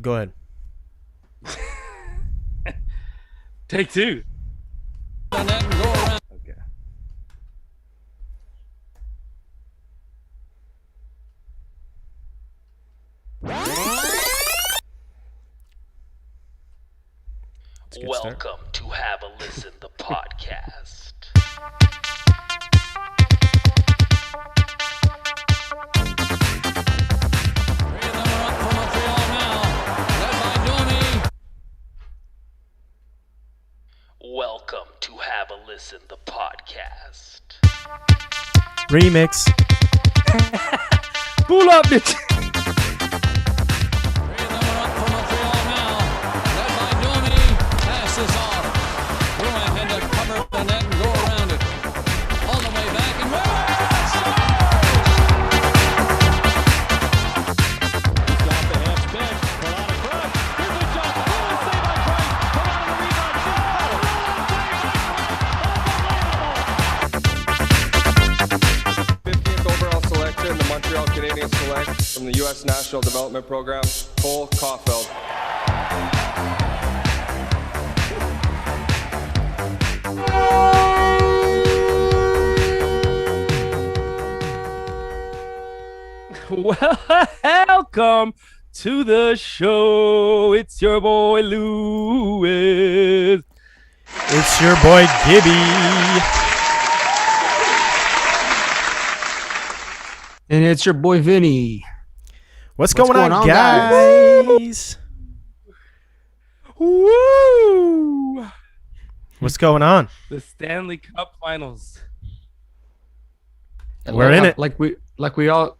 Go ahead. Take two. Okay. Welcome to Have a Listen, the podcast. Welcome to Have a Listen, the podcast. Remix. Pull up, bitch. Canadian select from the U.S. National Development Program, Cole Caulfield. Welcome to the show. It's your boy Lewis. It's your boy Gibby. And it's your boy Vinny. What's going on, guys? Woo! What's going on? The Stanley Cup Finals. We're in it. Like we all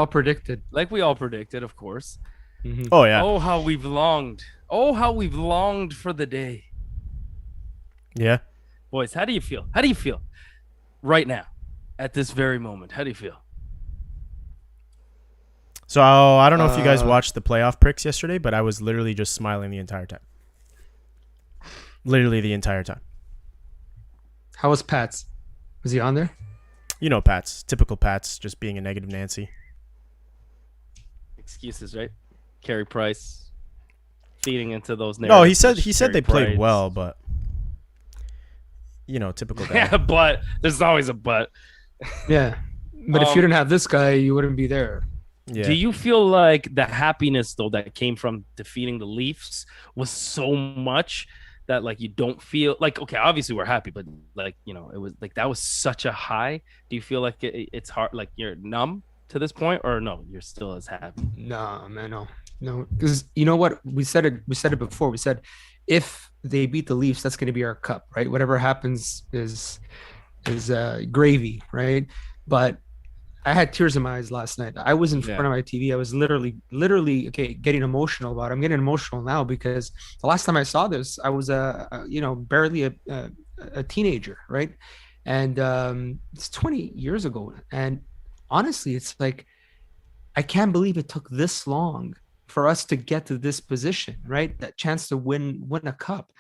predicted. Like we all predicted, of course. Mm-hmm. Oh yeah. Oh, how we've longed. Oh, how we've longed for the day. Yeah. Boys, how do you feel? How do you feel right now at this very moment? How do you feel? So I don't know if you guys watched the playoff pricks yesterday, but I was literally just smiling the entire time. Literally the entire time. How was Pats? Was he on there? You know Pats. Typical Pats, just being a negative Nancy. Excuses, right? Carey Price feeding into those No, narratives. he said they played well, but typical guy. Yeah, but there's always a but. Yeah. But if you didn't have this guy, you wouldn't be there. Yeah. Do you feel like the happiness though that came from defeating the Leafs was so much that like you don't feel like, okay, obviously we're happy, but like, it was like that was such a high. Do you feel like it's hard, like you're numb to this point, or no, you're still as happy? No, man, no. Because you know what? We said it before. We said if they beat the Leafs, that's going to be our cup, right? Whatever happens is gravy, right? But I had tears in my eyes last night. I was in front of my TV. I was literally getting emotional about it. I'm getting emotional now because the last time I saw this, I was barely a teenager, right? And it's 20 years ago. And honestly, it's like I can't believe it took this long for us to get to this position, right? That chance to win a cup.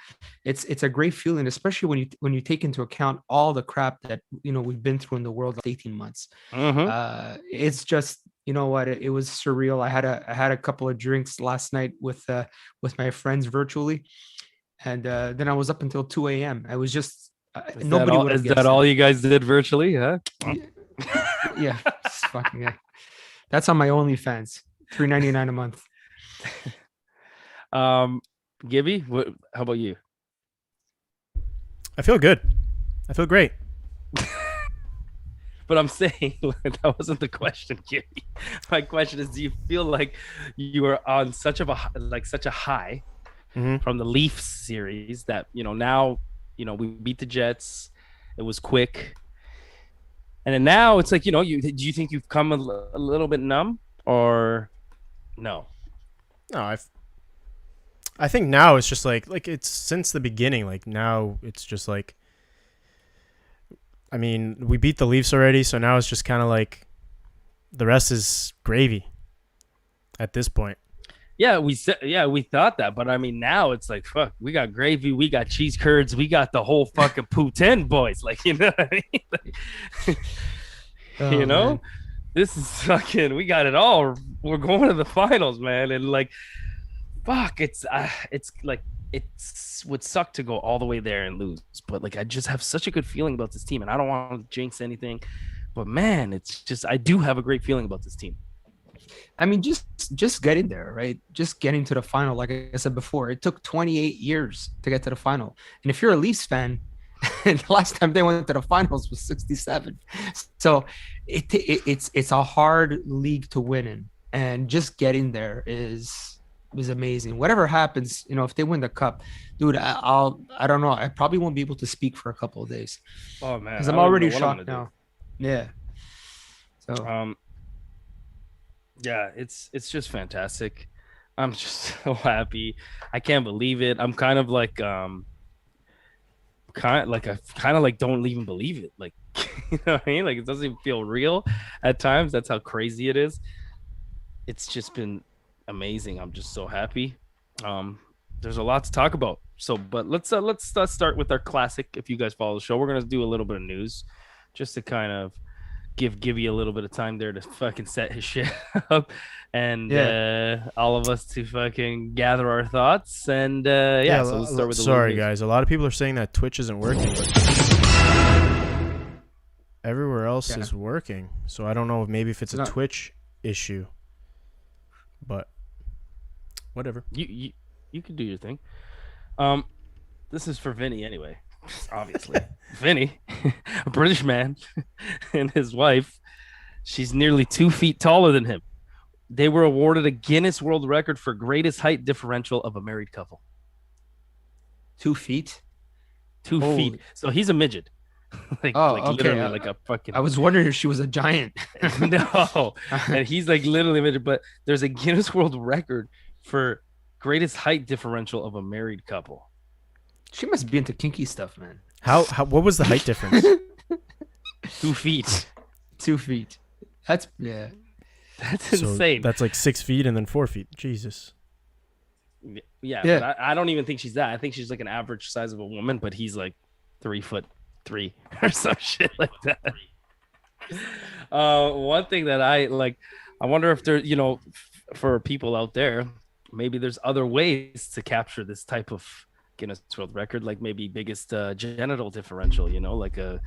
It's a great feeling, especially when you take into account all the crap that we've been through in the world 18 months. Mm-hmm. It's just, you know what, it was surreal. I had a couple of drinks last night with my friends virtually, and then I was up until 2 a.m. I was just nobody would have Is guessed that all you guys did virtually? Huh? Yeah, fucking yeah. That's on my OnlyFans, $3.99 a month. Gibby, how about you? I feel good. I feel great. But I'm saying that wasn't the question, Gibby. My question is, do you feel like you were on such a high from the Leafs series that now we beat the Jets, it was quick, and then now it's like do you think you've come a little bit numb or no? No, I think now it's just like it's since the beginning. Like now it's just like, I mean, we beat the Leafs already, so now it's just kind of like the rest is gravy at this point. Yeah, we thought that, but I mean now it's like, fuck, we got gravy, we got cheese curds, we got the whole fucking poutine, boys. Like, you know what I mean? Like, Man. This is fucking, we got it all. We're going to the finals, man. And like, fuck, it's like would suck to go all the way there and lose, but like I just have such a good feeling about this team, and I don't want to jinx anything, but man, it's just I do have a great feeling about this team. I mean, just getting there, right? Just getting to the final. Like I said before, it took 28 years to get to the final. And if you're a Leafs fan, and the last time they went to the finals was 67. So it's a hard league to win in. And just getting there is amazing. Whatever happens, if they win the cup, dude, I don't know. I probably won't be able to speak for a couple of days. Oh man, because I'm already shocked now. Yeah. So yeah, it's just fantastic. I'm just so happy. I can't believe it. I'm kind of like I don't even believe it. Like, you know what I mean? Like, it doesn't even feel real at times. That's how crazy it is. It's just been amazing. I'm just so happy. There's a lot to talk about. So, but let's start with our classic. If you guys follow the show, we're gonna do a little bit of news, just to kind of give you a little bit of time there to fucking set his shit up, and all of us to fucking gather our thoughts. And so let's start with the sorry guys, a lot of people are saying that Twitch isn't working, but everywhere else is working. So I don't know if it's a Twitch issue, but whatever. You can do your thing. This is for Vinny anyway. Obviously. Vinny, a British man, and his wife, she's nearly 2 feet taller than him. They were awarded a Guinness World Record for greatest height differential of a married couple. 2 feet? 2 feet. So he's a midget. Okay. Literally like a fucking... I was wondering if she was a giant. No. And he's like literally a midget, but there's a Guinness World Record for greatest height differential of a married couple. She must be into kinky stuff, man. What was the height difference? 2 feet. 2 feet. That's insane. That's like 6 feet and then 4 feet. Jesus. Yeah. But I don't even think she's that. I think she's like an average size of a woman, but he's like 3'3" or some shit like that. One thing that I wonder if there, for people out there, maybe there's other ways to capture this type of Guinness World Record, like maybe biggest genital differential, like a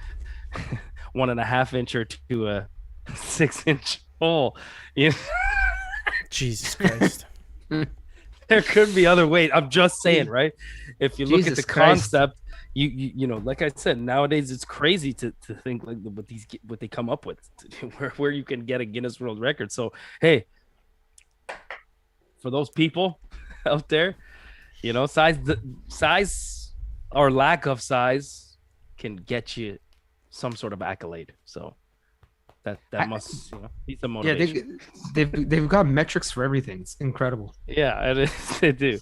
1.5 inch to a 6-inch hole. Jesus Christ. There could be other ways. I'm just saying, right? If you look at the concept, you like I said, nowadays it's crazy to think like what they come up with, where you can get a Guinness World Record. So hey, for those people out there, size or lack of size can get you some sort of accolade. So that must be some motivation. Yeah, they've got metrics for everything. It's incredible. Yeah, it is. They do.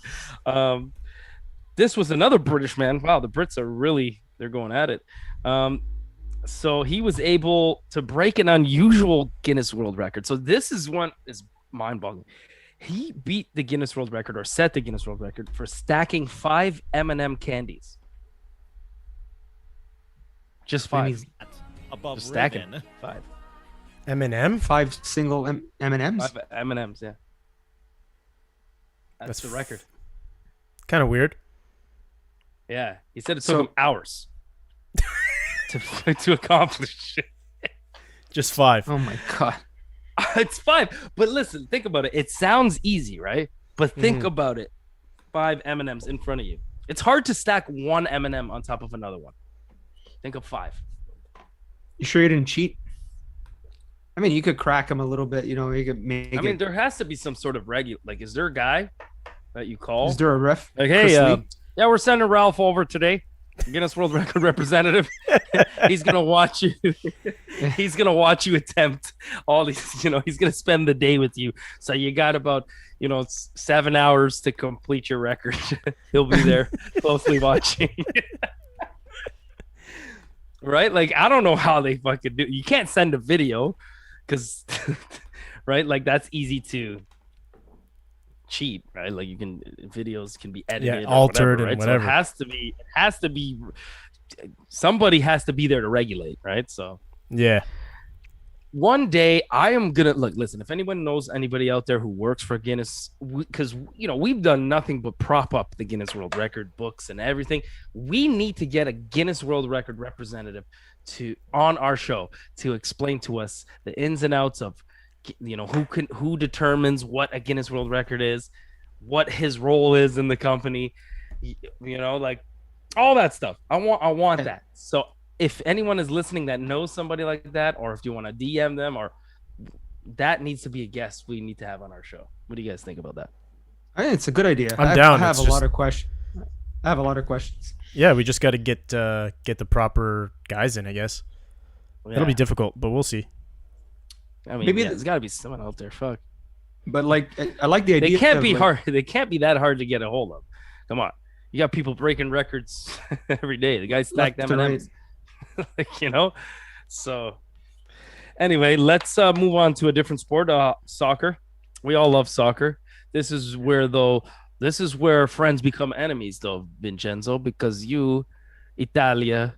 This was another British man. Wow, the Brits they're going at it. So he was able to break an unusual Guinness World Record. So this is mind-boggling. He beat the Guinness World Record, or set the Guinness World Record, for stacking 5 M&M candies. Just 5. Above stacking ribbon. 5. M&M? 5 single M&Ms? 5 M&Ms, yeah. That's the record. Kind of weird. Yeah. He said it took him hours to accomplish it. Just 5. Oh, my God. It's 5, but listen, think about it. It sounds easy, right? But think about it. 5 M&Ms in front of you. It's hard to stack one M&M on top of another one. Think of 5. You sure you didn't cheat? I mean, you could crack them a little bit. You could make. I mean, there has to be some sort of is there a guy that you call? Is there a ref? Like, hey, we're sending Ralph over today. Guinness World Record representative. He's gonna watch you. He's gonna watch you attempt all these. He's gonna spend the day with you. So you got about 7 hours to complete your record. He'll be there closely watching. Right? Like, I don't know how they fucking do. You can't send a video because, right? Like, that's easy to cheat, right? Like, videos can be edited, altered, or whatever, right? and whatever. So it has to be. Somebody has to be there to regulate, right? So yeah. one day I am gonna listen. If anyone knows anybody out there who works for Guinness, because we've done nothing but prop up the Guinness World Record books and everything. We need to get a Guinness World Record representative on our show to explain to us the ins and outs of who determines what a Guinness World Record is, what his role is in the company, like all that stuff. I want that. So if anyone is listening that knows somebody like that, or if you want to DM them, or that needs to be a guest we need to have on our show. What do you guys think about that? I think it's a good idea. I'm down. I have a lot of questions. Yeah, we just got to get the proper guys in, I guess. Yeah. It'll be difficult, but we'll see. I mean, maybe there's got to be someone out there. Fuck. But I like the idea. They can't be hard. They can't be that hard to get a hold of. Come on, you got people breaking records every day. The guys stack them and So anyway, let's move on to a different sport. Soccer. We all love soccer. This is where friends become enemies, though, Vincenzo, because you, Italia,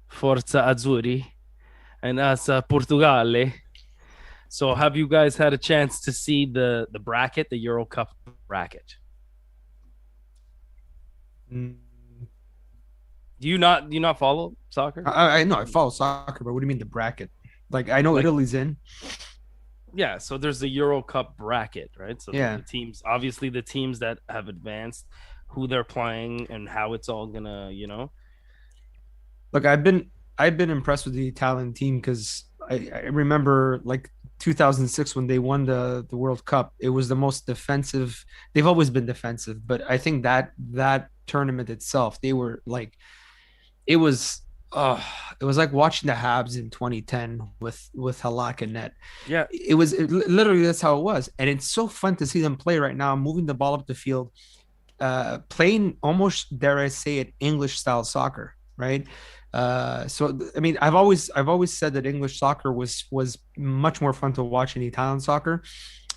Forza Azzurri, and us, Portugal. So have you guys had a chance to see the bracket, the Euro Cup bracket? Do you not follow soccer? I know I follow soccer, but what do you mean the bracket? Like I know Italy's in. Yeah, so there's the Euro Cup bracket, right? So yeah, the teams that have advanced, who they're playing, and how it's all gonna, Look, I've been impressed with the Italian team because I remember like 2006 when they won the World Cup. It was the most defensive. They've always been defensive, but I think that tournament itself, they were like, it was like watching the Habs in 2010 with Halak and net. Yeah, literally that's how it was, and it's so fun to see them play right now, moving the ball up the field, playing almost, dare I say it, English style soccer, right? So I mean, I've always said that English soccer was much more fun to watch than Italian soccer,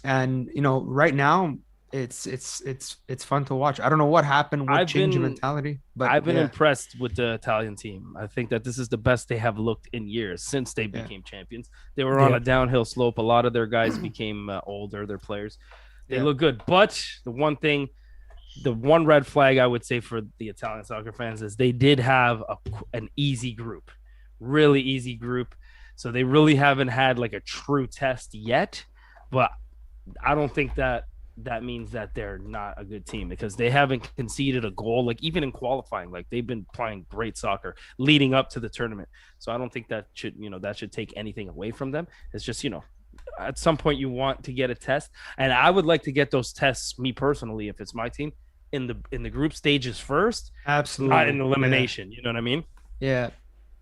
and right now it's fun to watch. I don't know what happened with change of mentality, but I've been impressed with the Italian team. I think that this is the best they have looked in years since they became champions. They were on a downhill slope. A lot of their guys became older, their players. They look good, but the one red flag I would say for the Italian soccer fans is they did have an easy group, really easy group. So they really haven't had like a true test yet, but I don't think that means that they're not a good team because they haven't conceded a goal, like even in qualifying. Like they've been playing great soccer leading up to the tournament. So I don't think that should take anything away from them. It's just, at some point you want to get a test, and I would like to get those tests, me personally, if it's my team, in the group stages first, absolutely, not in elimination. You know what I mean? Yeah.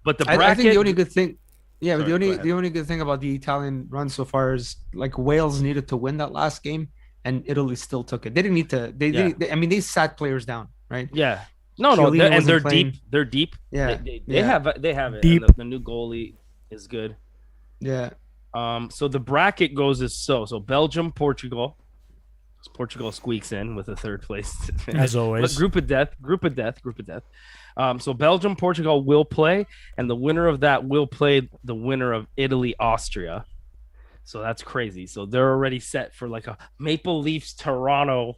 But the bracket, I think the only good thing, Sorry, the only good thing about the Italian run so far is like Wales needed to win that last game, and Italy still took it. They didn't need to. They sat players down, right? Yeah. No, and they're deep. They're deep. Yeah. They have it. Deep. And the new goalie is good. Yeah. So the bracket goes as so Belgium, Portugal. Portugal squeaks in with a third place as always. Group of death. So Belgium, Portugal will play, and the winner of that will play the winner of Italy, Austria. So that's crazy. So they're already set for like a Maple Leafs Toronto.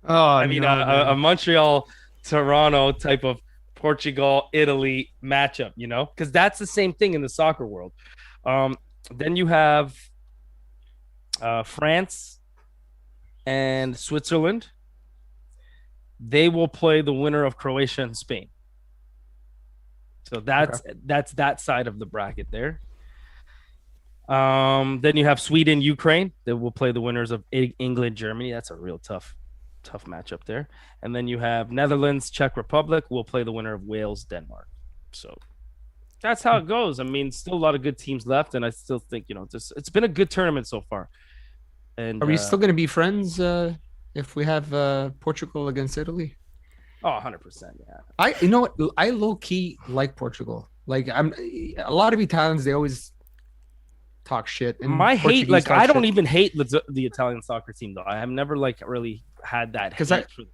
A Montreal Toronto type of Portugal Italy matchup. Because that's the same thing in the soccer world. Then you have France and Switzerland. They will play the winner of Croatia and Spain. So that's that side of the bracket there. Then you have Sweden, Ukraine. They will play the winners of England, Germany. That's a real tough matchup there. And then you have Netherlands, Czech Republic. Will play the winner of Wales, Denmark. So that's how it goes. I mean, still a lot of good teams left, and I still think it's been a good tournament so far. And are we still going to be friends if we have Portugal against Italy? Oh, 100%. Yeah. I low key like Portugal. Like a lot of Italians, they always talk shit. And my hate, like I don't even hate the Italian soccer team though. I have never like really had that hate for them.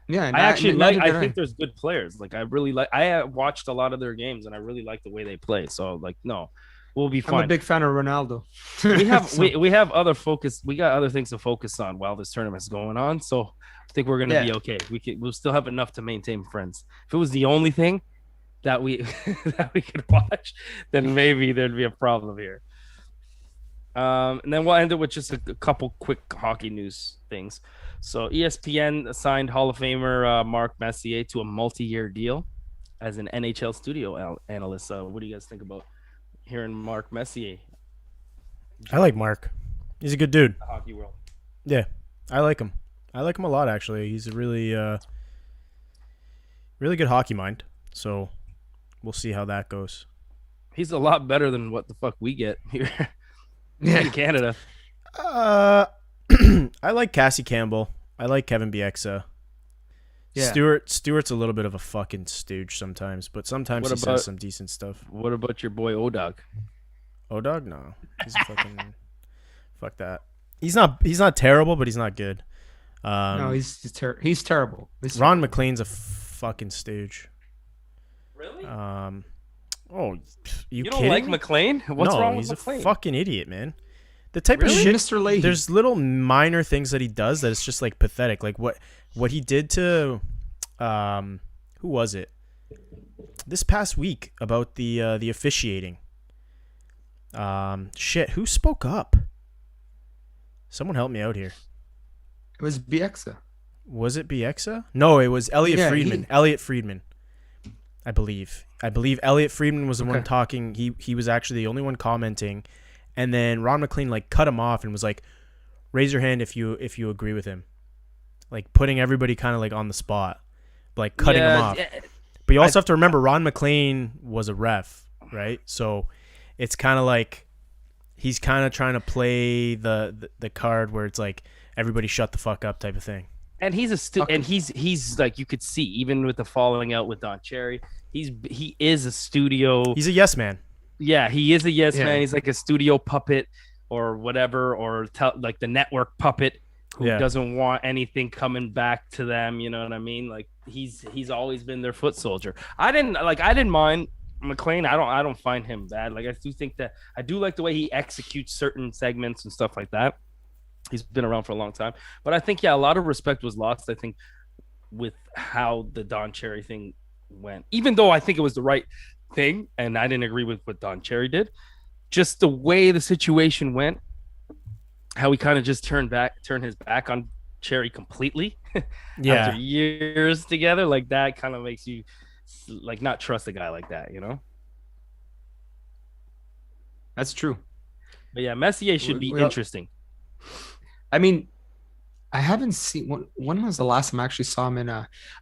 Yeah, I think there's good players. Like I watched a lot of their games and I really like the way they play. So like no, We'll be I'm fine. a big fan of Ronaldo. We have So- we have other focus. We got other things to focus on while this tournament's going on. So I think we're gonna be okay. We'll still have enough to maintain friends. If it was the only thing that we that we could watch, then maybe there'd be a problem here. And then we'll end it with just a couple quick hockey news things. So ESPN assigned Hall of Famer Mark Messier to a multi-year deal as an NHL studio analyst. What do you guys think about hearing Mark Messier? I like Mark. He's a good dude. The hockey world. Yeah, I like him. I like him a lot, actually. He's a really, really good hockey mind. So we'll see how that goes. He's a lot better than what the fuck we get here Yeah. in Canada. I like Cassie Campbell. I like Kevin Bieksa. Yeah. Stewart's a little bit of a fucking stooge sometimes, but sometimes What he about- says some decent stuff. What about your boy Odog? Odog? No. He's a fucking fuck that. He's not terrible, but he's not good. No, he's terrible. Ron McLean's a fucking stooge. Really? Oh, you don't kidding like me? McLean? What's no, wrong with he's McLean? a fucking idiot, man. The type Really? of shit. Mr. Leahy. There's little minor things that he does that it's just like pathetic. Like what he did to, who was it? This past week about the officiating. Shit, who spoke up? Someone help me out here. It was Bieksa. Was it Bieksa? No, it was Elliot Yeah, Friedman. Elliot Friedman. I believe Elliot Friedman was the one Okay. talking. He was actually the only one commenting, and then Ron McLean like cut him off and was like, "Raise your hand if you agree with him," like putting everybody kind of like on the spot, like cutting him off. But you also have to remember Ron McLean was a ref, right? So it's kind of like he's kind of trying to play the card where it's like everybody shut the fuck up type of thing. And he's and he's like, you could see even with the falling out with Don Cherry, he is a studio. He's a yes man. Yeah, he is a yes Yeah. man. He's like a studio puppet or whatever, or like the network puppet who Yeah. doesn't want anything coming back to them. You know what I mean? Like he's always been their foot soldier. I didn't mind McLean. I don't find him bad. Like I do think that I do like the way he executes certain segments and stuff like that. He's been around for a long time, but I think a lot of respect was lost. I think with how the Don Cherry thing went, even though I think it was the right thing, and I didn't agree with what Don Cherry did. Just the way the situation went, how he kind of just turned his back on Cherry completely. Yeah. After years together, like that kind of makes you like not trust a guy like that, you know? That's true. But yeah, Messier should be Well- interesting. I mean, I haven't seen when was the last time I actually saw him in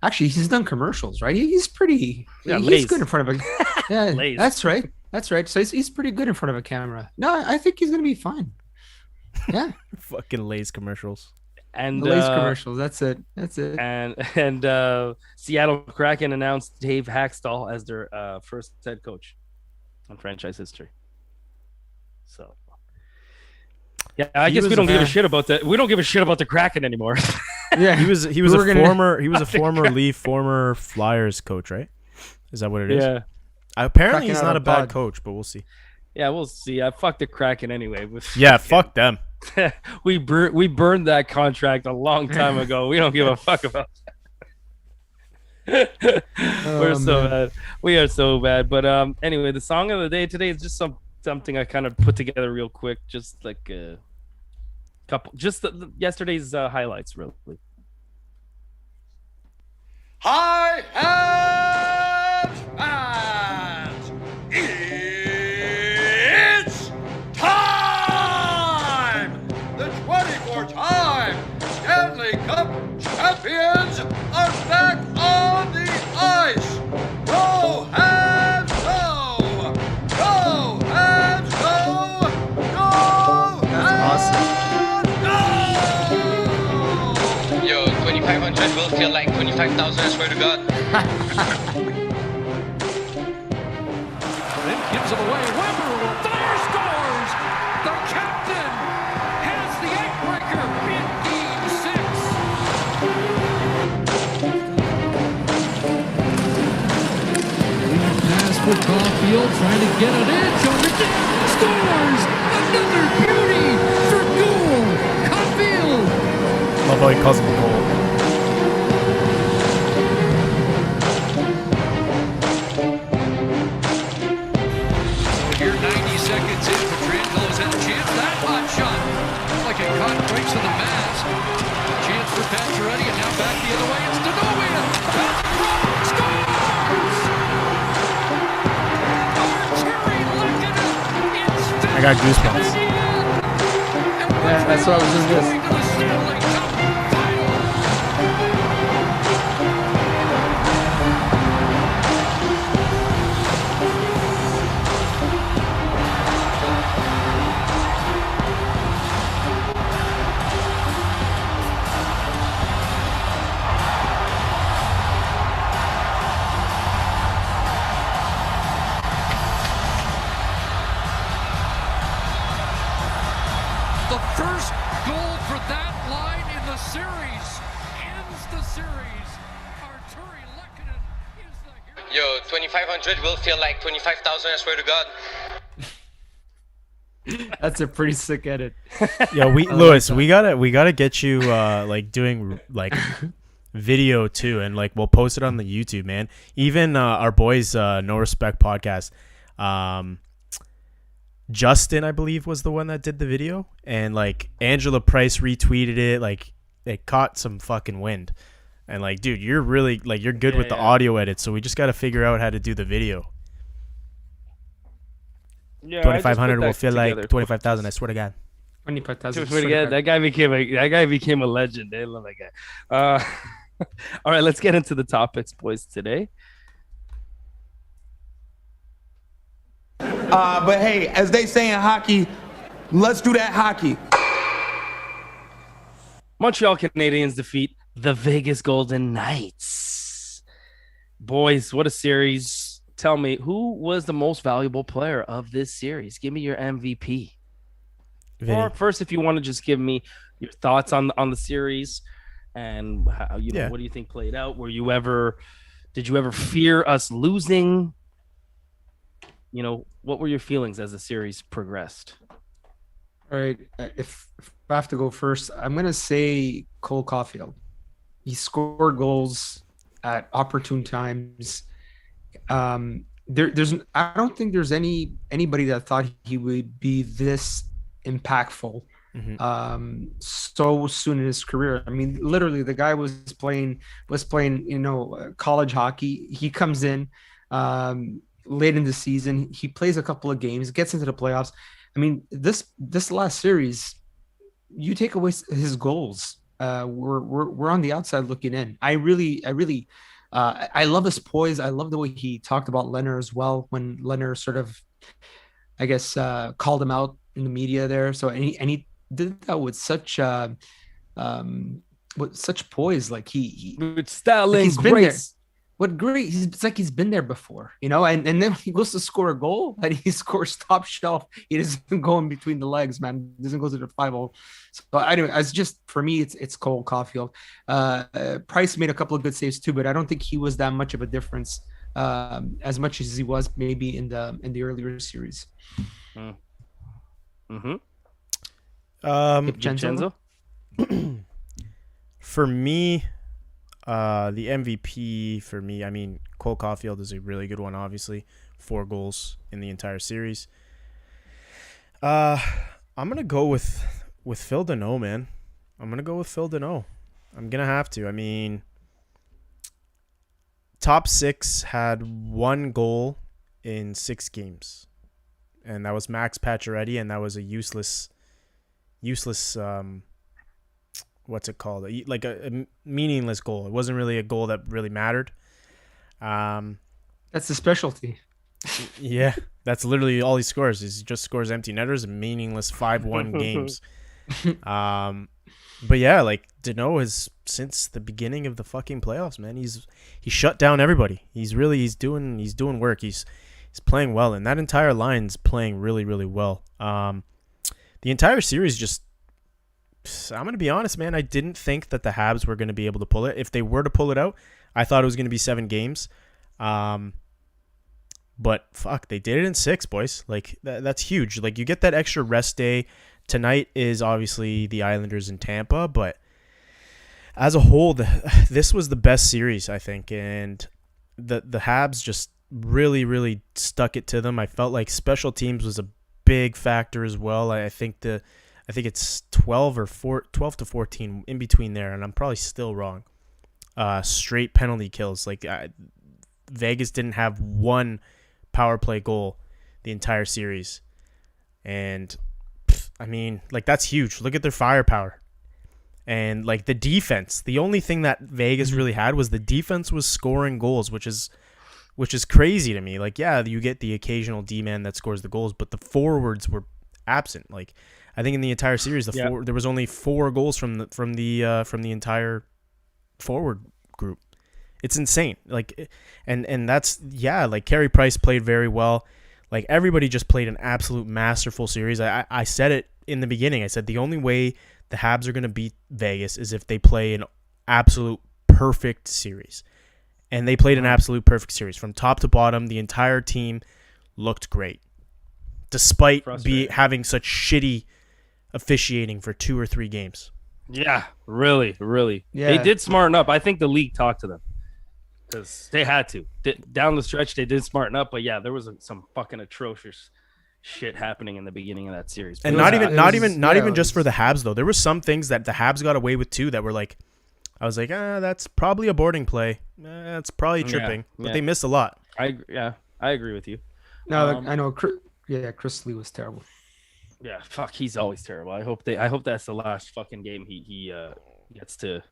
actually he's done commercials, right? He's pretty he's Lays. good in front of a yeah, Lays. that's right. That's right. So he's pretty good in front of a camera. No, I think he's gonna be fine. Yeah. Fucking Lay's commercials. And The Lay's commercials. That's it. and Seattle Kraken announced Dave Haxtell as their first head coach in franchise history. So yeah, I He guess we was don't give a a- shit about that. We don't give a shit about the Kraken anymore. Yeah. He was We were a gonna- former Leaf, former Flyers coach, right? Is that what it is? yeah. Apparently Kraken he's out not a of bad pod. coach, but we'll see. Yeah, we'll see. I fucked the Kraken anyway. Yeah, fuck them. we burned that contract a long time ago. We don't give a fuck about that. We're so man. bad. We are so bad. But anyway, the song of the day today is just something I kind of put together real quick, just like a couple, just yesterday's highlights, really. Hi hands fans! It's time! The 24-time Stanley Cup champions are back on the ice! Go hands go! Go hands go! Go hands go! Yo, 2,500 will feel like 25,000, I swear to God. Then gives it away. Weber will fire, scores! The captain has the icebreaker in Game 6. Pass for Caulfield, trying to get an edge on the scores! Another beauty for goal! Caulfield! Love how he calls him goal. Here, 90 seconds in, Pietrangelo has a chance. That hot shot, like it caught breaks of the mask. Chance for Pacioretty, and now back the other way. It's Denovia. I got goosebumps. Yeah, that's what I was just gonna. The first goal for that line in the series ends the series. Arturi Lehkonen is the hero. Yo, 2,500 will feel like 25,000, I swear to God. That's a pretty sick edit. Yeah, Lewis, we gotta get you like doing like video too, and like we'll post it on the YouTube, man. Even our boys, No Respect podcast, Justin, I believe, was the one that did the video, and like Angela Price retweeted it. Like it caught some fucking wind, and like, dude, you're really like you're good with the audio edit, so we just gotta figure out how to do the video. Yeah, 2,500 will feel like 25,000. I swear to God. 25,000. That guy became a legend. They love that guy. All right, let's get into the topics, boys, today. But hey, as they say in hockey, let's do that hockey. Montreal Canadiens defeat the Vegas Golden Knights. Boys, what a series. Tell me, who was the most valuable player of this series? Give me your MVP. Or first, if you want to just give me your thoughts on the series and how, what do you think played out? Did you ever fear us losing? You know, what were your feelings as the series progressed? All right. If I have to go first, I'm going to say Cole Caulfield. He scored goals at opportune times. I don't think there's anybody that thought he would be this impactful so soon in his career. I mean, literally, the guy was playing, college hockey. He comes in late in the season. He plays a couple of games, gets into the playoffs. I mean, this last series, you take away his goals. We're on the outside looking in. I love his poise. I love the way he talked about Leonard as well, when Leonard sort of, I guess, called him out in the media there. So and he did that with such poise, like he with style and he's been there. grace. What great! It's like he's been there before, and then he goes to score a goal and he scores top shelf. He doesn't go in between the legs, man. He doesn't go to the 5-0. So anyway, it's just for me, it's Cole Caulfield. Price made a couple of good saves too, but I don't think he was that much of a difference, as much as he was maybe in the earlier series. Vincenzo? For me, the MVP for me, I mean, Cole Caulfield is a really good one, obviously. 4 goals in the entire series. I'm going to go with Phil Danault, man. I'm going to go with Phil Danault. I'm going to have to. I mean, top 6 had 1 goal in 6 games. And that was Max Pacioretty, and that was a useless what's it called? Like a meaningless goal. It wasn't really a goal that really mattered. That's the specialty. Yeah, that's literally all he scores. He just scores empty netters and meaningless 5-1 games. But yeah, like Danault has, since the beginning of the fucking playoffs, man, he shut down everybody. He's doing work. He's playing well, and that entire line's playing really, really well. The entire series just, I'm going to be honest, man, I didn't think that the Habs were going to be able to pull it. If they were to pull it out, I thought it was going to be 7 games. But But fuck, they did it in 6, boys. Like that's huge. Like you get that extra rest day. Tonight is obviously the Islanders in Tampa, but as a whole, this was the best series, I think, and the Habs just really, really stuck it to them. I felt like special teams was a big factor as well. I think it's 12 to 14 in between there, and I'm probably still wrong. Straight penalty kills. Like Vegas didn't have one power play goal the entire series, and I mean, like that's huge. Look at their firepower. And like the defense, the only thing that Vegas really had was the defense was scoring goals, which is crazy to me. Like, yeah, you get the occasional D-man that scores the goals, but the forwards were absent. Like, I think in the entire series, there was only 4 goals from the entire forward group. It's insane. Like, and that's like Carey Price played very well. Like everybody just played an absolute masterful series. I said it in the beginning. I said the only way the Habs are going to beat Vegas is if they play an absolute perfect series. And they played an absolute perfect series. From top to bottom, the entire team looked great. Despite having such shitty officiating for 2 or 3 games. Yeah, really, really. Yeah. They did smarten up. I think the league talked to them. Because they had to. Down the stretch, they did smarten up. But yeah, there was some fucking atrocious shit happening in the beginning of that series. And not even just for the Habs though. There were some things that the Habs got away with too that were like, I was like, that's probably a boarding play. That's probably tripping. But they missed a lot. I agree with you. No, I know. Chris Lee was terrible. Yeah, fuck, he's always terrible. I hope that's the last fucking game he gets to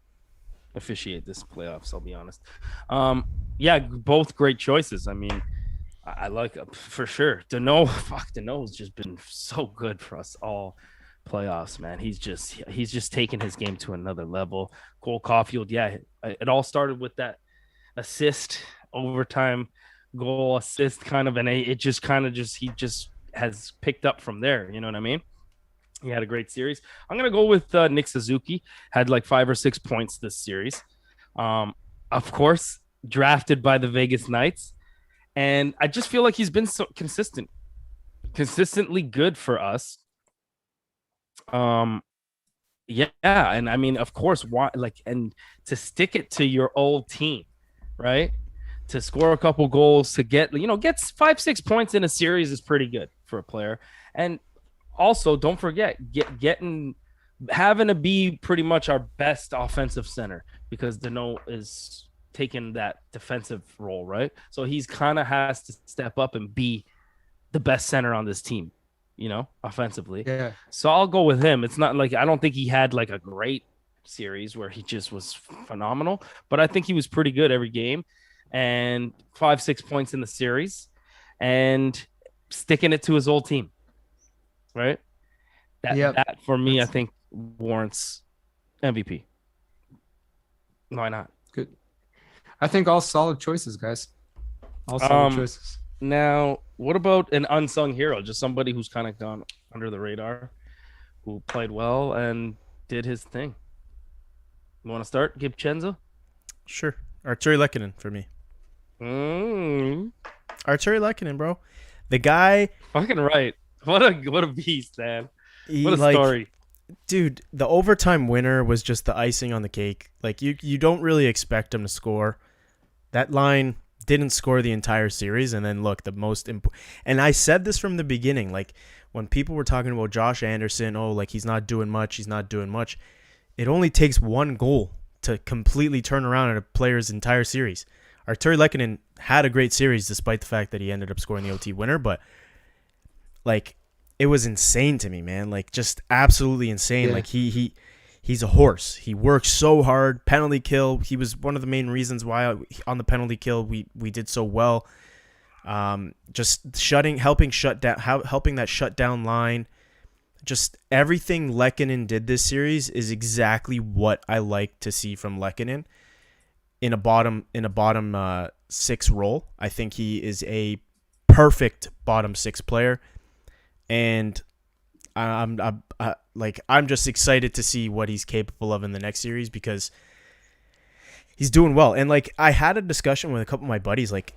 officiate this playoffs. I'll be honest. Both great choices. I mean, I like for sure. Danault's just been so good for us all playoffs, man. He's just taken his game to another level. Cole Caulfield, it all started with that assist, overtime goal assist kind of, and he just has picked up from there. You know what I mean? He had a great series. I'm gonna go with Nick Suzuki. Had like 5 or 6 points this series. Of course, drafted by the Vegas Knights. And I just feel like he's been so consistently good for us. And I mean, of course, and to stick it to your old team, right? To score a couple goals, to get 5-6 points in a series is pretty good for a player. And also, don't forget having to be pretty much our best offensive center, because Danault is taking that defensive role, right? So he's kind of has to step up and be the best center on this team, offensively. Yeah. So I'll go with him. It's not like I don't think he had like a great series where he just was phenomenal, but I think he was pretty good every game, and 5-6 points in the series, and sticking it to his old team, right? That for me, I think warrants MVP. Why not? Good. I think all solid choices, guys. All solid choices. Now, what about an unsung hero? Just somebody who's kind of gone under the radar, who played well and did his thing. You want to start, Gibchenzo? Sure. Arturi Lehkonen for me. Arturi Lehkonen, bro. The guy. Fucking right. What a beast, man. What a story. Dude, the overtime winner was just the icing on the cake. Like, you don't really expect him to score. That line didn't score the entire series, and then look, and I said this from the beginning, like when people were talking about Josh Anderson, he's not doing much, it only takes one goal to completely turn around a player's entire series. Arturi Lehkonen had a great series despite the fact that he ended up scoring the OT winner, but like it was insane to me, man. Like just absolutely insane. Yeah. Like he's a horse. He works so hard. Penalty kill. He was one of the main reasons why on the penalty kill we did so well. Just helping that shutdown line. Just everything Lehkonen did this series is exactly what I like to see from Lehkonen in a bottom 6 role. I think he is a perfect bottom 6 player, and I'm just excited to see what he's capable of in the next series because he's doing well. And like I had a discussion with a couple of my buddies, like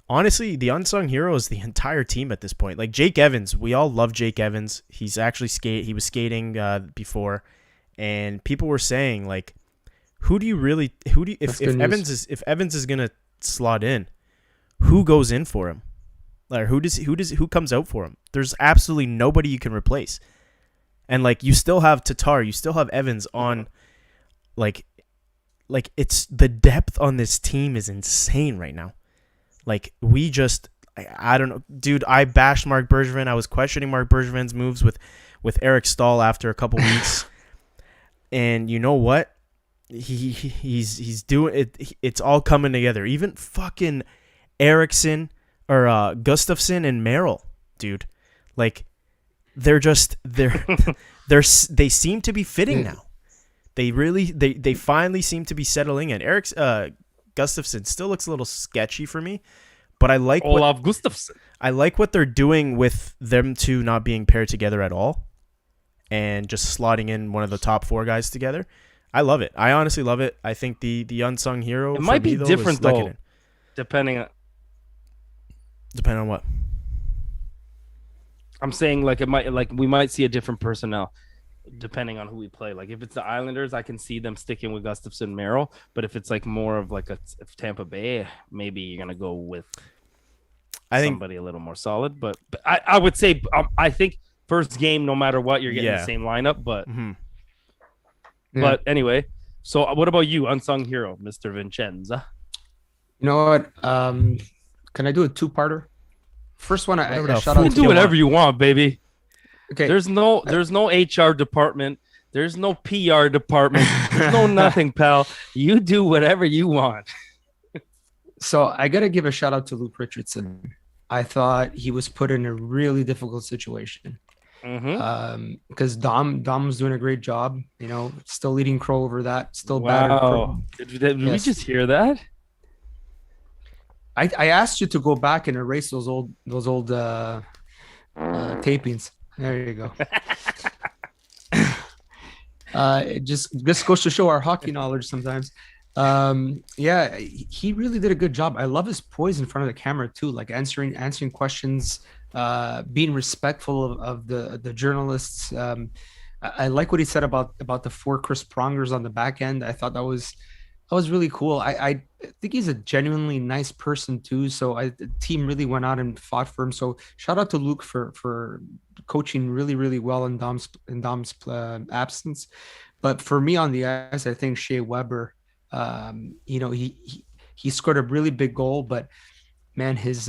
honestly, the unsung hero is the entire team at this point. Like Jake Evans, we all love Jake Evans. He's actually he was skating before, and people were saying like, if Evans is gonna slot in, who goes in for him? Like who comes out for him? There's absolutely nobody you can replace. And like you still have Tatar, you still have Evans on, like it's the depth on this team is insane right now. Like I don't know, dude. I bashed Marc Bergevin. I was questioning Marc Bergevin's moves with Eric Stahl after a couple weeks, and you know what? He's doing it. It's all coming together. Even fucking Eriksson or Gustafsson and Merrill, dude. Like they seem to be fitting now. They finally seem to be settling in. Gustafsson still looks a little sketchy for me, but I like Gustafsson. I like what they're doing with them two not being paired together at all, and just slotting in one of the top 4 guys together. I love it. I honestly love it. I think the unsung hero. It might be different though, depending on what. I'm saying we might see a different personnel depending on who we play. Like if it's the Islanders, I can see them sticking with Gustafsson, Merrill. But if it's like more of like a Tampa Bay, maybe you're gonna go with somebody a little more solid. But I would say I think first game, no matter what, you're getting the same lineup. But but anyway, so what about you, unsung hero, Mr. Vincenza? You know what? Can I do a 2-parter? First one, I shout out. You can do whatever you want, baby. Okay. There's no HR department. There's no PR department. There's no nothing, pal. You do whatever you want. So I got to give a shout out to Luke Richardson. I thought he was put in a really difficult situation. Because Dom was doing a great job. You know, still leading Crow over that. Still wow. Did we just hear that? I asked you to go back and erase those old tapings. There you go. It just goes to show our hockey knowledge sometimes. Yeah, he really did a good job. I love his poise in front of the camera too, like answering questions, being respectful of the journalists. I like what he said about the 4 Chris Prongers on the back end. I thought that was really cool. I think he's a genuinely nice person too. So the team really went out and fought for him. So shout out to Luke for coaching really, really well in Dom's absence. But for me on the ice, I think Shea Weber, he scored a really big goal, but man, his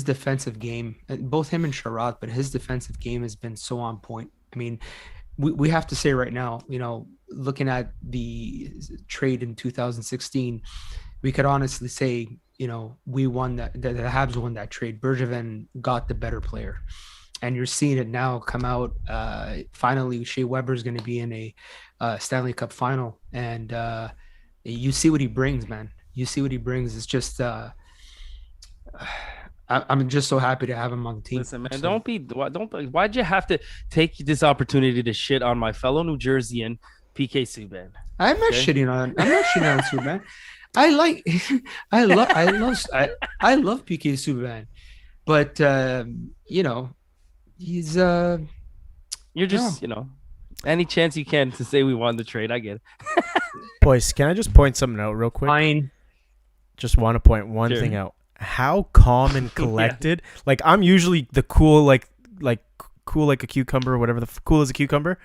defensive game, both him and Sherrod, but his defensive game has been so on point. I mean, we have to say right now, looking at the trade in 2016, we could honestly say, we won that. The Habs won that trade. Bergevin got the better player, and you're seeing it now come out. Finally, Shea Weber is going to be in a Stanley Cup final, and you see what he brings, man. You see what he brings. It's just I'm just so happy to have him on the team. Listen, man, why'd you have to take this opportunity to shit on my fellow New Jerseyan, PK Subban? I'm not shitting on Subban. I love PK Subban, but he's you're just any chance you can to say we won the trade. I get it. Boys, can I just point something out real quick? Fine. Just want to point one thing out. How calm and collected. Like I'm usually the cool like cool like a cucumber or whatever, the cool as a cucumber.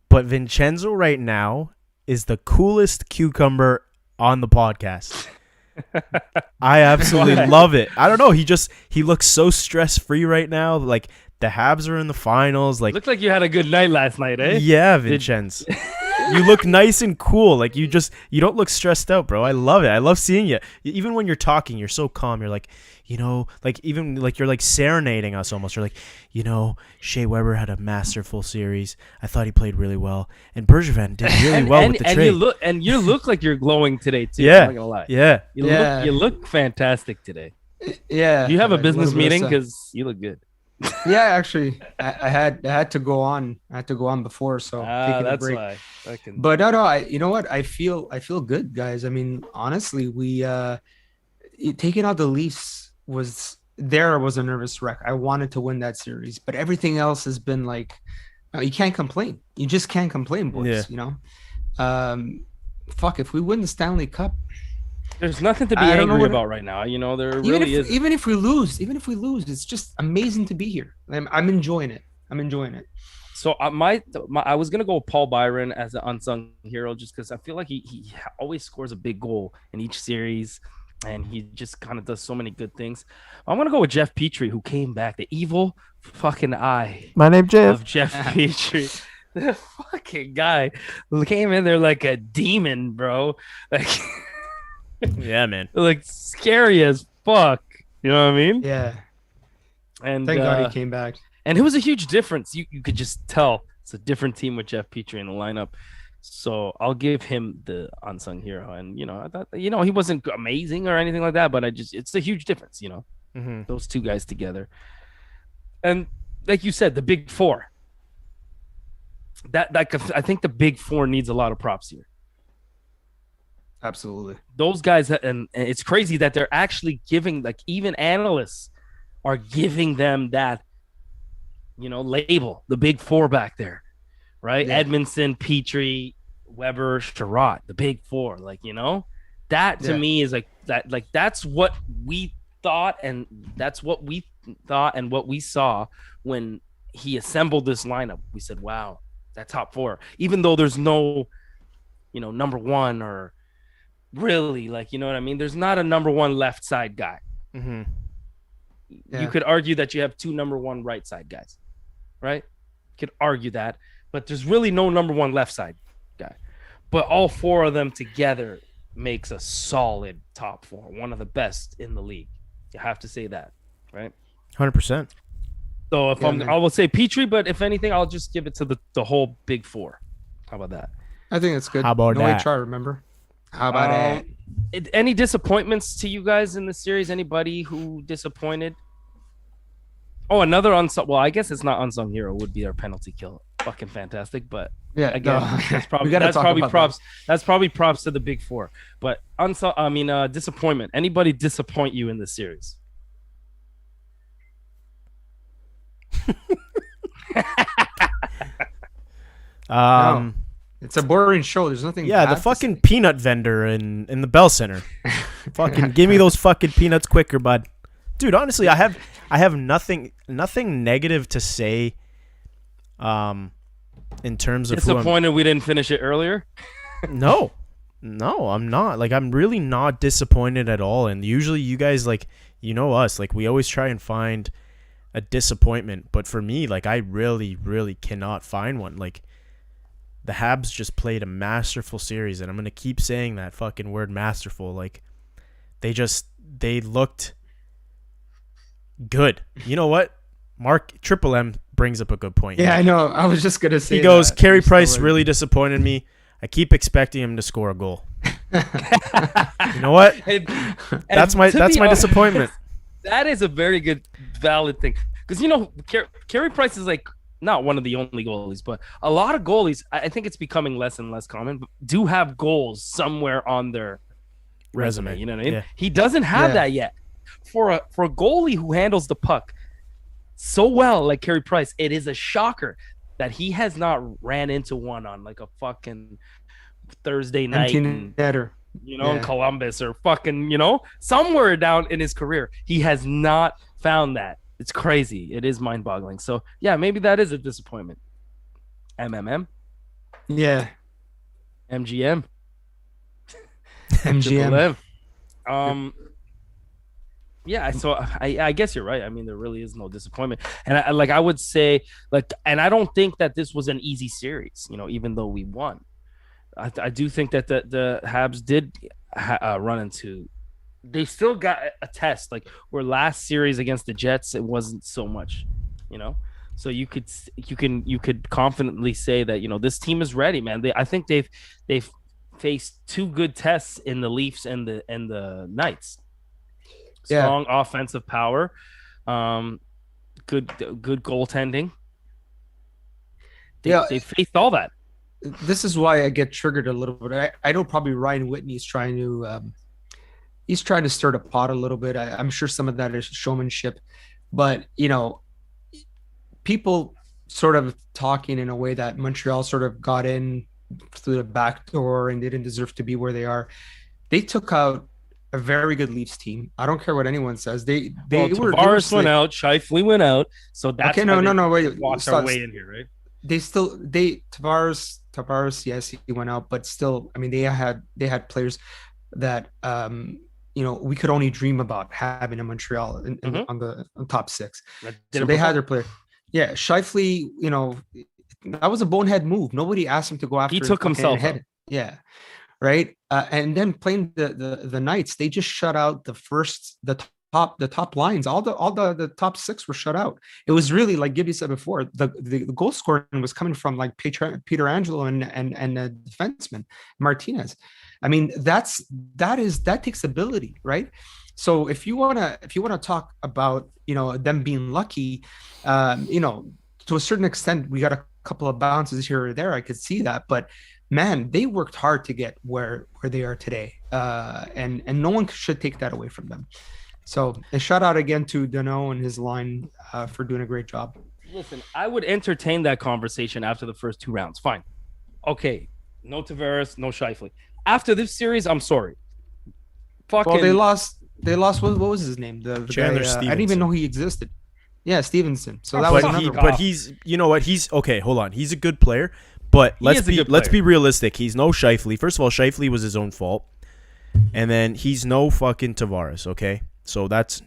But Vincenzo right now is the coolest cucumber on the podcast. I absolutely love it. I don't know. He looks so stress-free right now. Like the Habs are in the finals. Like looks like you had a good night last night, eh? Yeah, Vincenzo. You look nice and cool. Like you don't look stressed out, bro. I love it. I love seeing you. Even when you're talking, you're so calm. You're like, like even like you're like serenading us almost. You're like, Shea Weber had a masterful series. I thought he played really well, and Bergevin did really well with the trade. You look like you're glowing today too. Yeah, I'm not gonna lie. Yeah, you look fantastic today. Yeah. Do you have a business meeting? Because you look good. Yeah, actually, I had to go on. I had to go on before, so taking a break. Why. But no, you know what? I feel good, guys. I mean, honestly, we taking out the Leafs was a nervous wreck. I wanted to win that series, but everything else has been like, you can't complain. You just can't complain, boys. Yeah. You know, fuck, if we win the Stanley Cup, there's nothing to be angry about right now. You know, there really is. Even if we lose, it's just amazing to be here. I'm enjoying it. So I was gonna go with Paul Byron as an unsung hero, just because I feel like he always scores a big goal in each series, and he just kind of does so many good things. I'm gonna go with Jeff Petrie, who came back, the evil fucking eye. My name's Jeff. Of Jeff Petrie, the fucking guy who came in there like a demon, bro. Like, yeah, man. Like scary as fuck. You know what I mean? Yeah. And thank God he came back. And it was a huge difference. You could just tell it's a different team with Jeff Petrie in the lineup. So I'll give him the unsung hero. And, I thought, he wasn't amazing or anything like that, but it's a huge difference, those two guys together. And like you said, the big four. I think the big four needs a lot of props here. Absolutely. Those guys, and it's crazy that they're actually giving, like, even analysts are giving them that, label, the big four back there, right? Yeah. Edmondson, Petrie, Weber, Sherratt, the big four. Like, that to me is like that. Like, that's what we thought, and that's what we thought, and what we saw when he assembled this lineup. We said, "Wow, that top four." Even though there's no, number one, or really, like, you know what I mean? There's not a number one left side guy. Mm-hmm. Yeah. You could argue that you have two number one right side guys, right? You could argue that, but there's really no number one left side guy. But all four of them together makes a solid top four, one of the best in the league. You have to say that, right? 100%. So if I will say Petrie, but if anything, I'll just give it to the whole big four. How about that? I think it's good. How about that? HR, remember? How about that? Any disappointments to you guys in the series? Anybody who disappointed? Oh, another unsung. Well, I guess it's not unsung hero. Would be our penalty kill. Fucking fantastic, but yeah, again, that's probably props. That's probably props to the big four. But disappointment. Anybody disappoint you in this series? No. It's a boring show. There's nothing. Yeah, the fucking peanut vendor in the Bell Center. Fucking give me those fucking peanuts quicker, bud. Dude, honestly, I have nothing negative to say. In terms of disappointed we didn't finish it earlier. No, I'm not. Like, I'm really not disappointed at all. And usually, you guys, like, us, like, we always try and find a disappointment. But for me, like, I really, really cannot find one. Like, the Habs just played a masterful series, and I'm gonna keep saying that fucking word, masterful. Like, they looked good. You know what? Mark Triple M brings up a good point. Yeah, I know. I was just gonna say. He goes, Carey Price really disappointed me. I keep expecting him to score a goal. You know what? That's my disappointment. That is a very good, valid thing, because Carey Price is like not one of the only goalies, but a lot of goalies, I think it's becoming less and less common, but do have goals somewhere on their resume. You know what I mean? Yeah. He doesn't have that yet. For a goalie who handles the puck so well, like Carey Price, it is a shocker that he has not ran into one on like a fucking Thursday night in Columbus, or fucking, somewhere down in his career. He has not found that. It's crazy. It is mind-boggling. So, yeah, maybe that is a disappointment. MMM? Yeah. MGM? MGM. Yeah, so I guess you're right. I mean, there really is no disappointment. And I would say, and I don't think that this was an easy series, even though we won. I do think that the Habs did run into, they still got a test. Like, where last series against the Jets, it wasn't so much, So you could confidently say that, this team is ready, man. I think they've faced two good tests in the Leafs and the Knights. Strong offensive power, good goaltending. They faced all that. This is why I get triggered a little bit. I know probably Ryan Whitney's trying to he's trying to stir the pot a little bit. I'm sure some of that is showmanship, but people sort of talking in a way that Montreal sort of got in through the back door and they didn't deserve to be where they are. They took out a very good Leafs team. I don't care what anyone says. They Tavares went out, Scheifele went out, so that's okay. No, wait. Walked our way in here, right? Tavares, yes, he went out, but still, I mean, they had players that we could only dream about having in Montreal on top six. So they had their player. Yeah, Scheifele, that was a bonehead move. Nobody asked him to go after. He took himself out. Yeah. Right. And then playing the Knights, they just shut out the top lines. All the top six were shut out. It was really, like Gibby said before, the goal scoring was coming from like Pietrangelo and the defenseman Martinez. I mean, that takes ability, right? So if you wanna talk about them being lucky, to a certain extent, we got a couple of bounces here or there. I could see that, but man, they worked hard to get where they are today, and no one should take that away from them. So a shout out again to Danault and his line for doing a great job. Listen, I would entertain that conversation after the first 2 rounds. Fine, okay, no Tavares, no Scheifele. After this series, I'm sorry. Fucking. Well, they lost. What was his name? The Chandler guy, Stevenson. I didn't even know he existed. Yeah, Stevenson. So that was another one. But he's, you know what? He's okay. Hold on. He's a good player, but let's be realistic. He's no Scheifele. First of all, Scheifele was his own fault, and then he's no fucking Tavares. Okay, so that's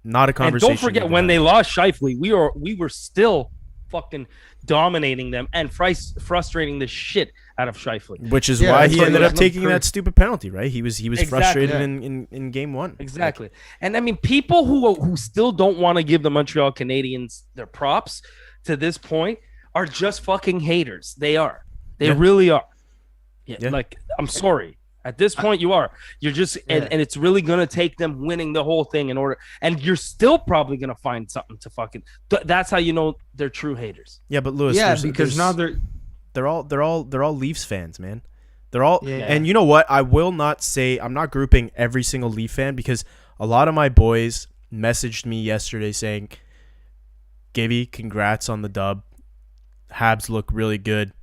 not a conversation. And don't forget when they lost Scheifele, we were still fucking dominating them and frustrating the shit out of Scheifele. Which is why he ended up taking that stupid penalty, right? He was exactly. Frustrated in game one. Exactly. Like, and I mean, people who still don't want to give the Montreal Canadiens their props to this point are just fucking haters. They are. They really are. Yeah. Like, I'm sorry. At this point, you are. You're just, and it's really going to take them winning the whole thing in order. And you're still probably going to find something to fucking. That's how you know they're true haters. Yeah, but Lewis, because now they're all Leafs fans, man. They're all, and you know what? I will not say I'm not grouping every single Leaf fan because a lot of my boys messaged me yesterday saying, "Gibby, congrats on the dub. Habs look really good.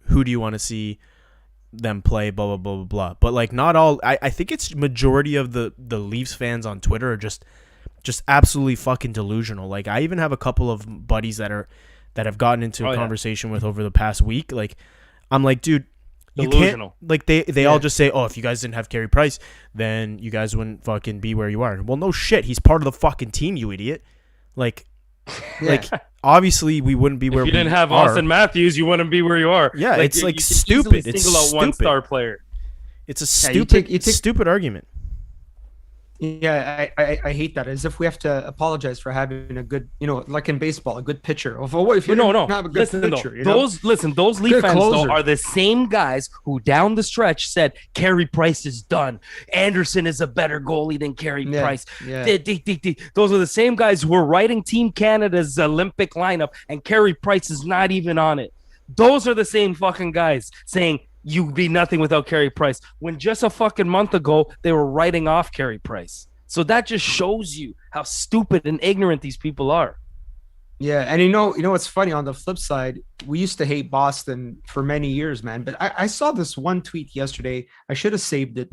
Who do you want to see them play, blah blah blah blah blah." But like, not all. I think it's majority of the Leafs fans on Twitter are just absolutely fucking delusional. Like, I even have a couple of buddies that have gotten into a conversation with over the past week. Like, I'm like, dude, you can't. Like, they all just say, "Oh, if you guys didn't have Carey Price, then you guys wouldn't fucking be where you are." Well, no shit, he's part of the fucking team, you idiot. Like, like. Obviously, we wouldn't be where we are. If you didn't have Austin Matthews, you wouldn't be where you are. Yeah, it's like stupid. It's single out stupid. One-star player. It's a stupid, stupid argument. Yeah, I hate that. As if we have to apologize for having a good, like in baseball, a good pitcher. If you don't have a good pitcher, those Leaf fans though, are the same guys who down the stretch said Carey Price is done. Anderson is a better goalie than Carey Price. Yeah. Those are the same guys who were writing Team Canada's Olympic lineup, and Carey Price is not even on it. Those are the same fucking guys saying you'd be nothing without Carey Price, when just a fucking month ago they were writing off Carey Price. So that just shows you how stupid and ignorant these people are. Yeah, and you know what's funny? On the flip side, we used to hate Boston for many years, man. But I saw this one tweet yesterday. I should have saved it.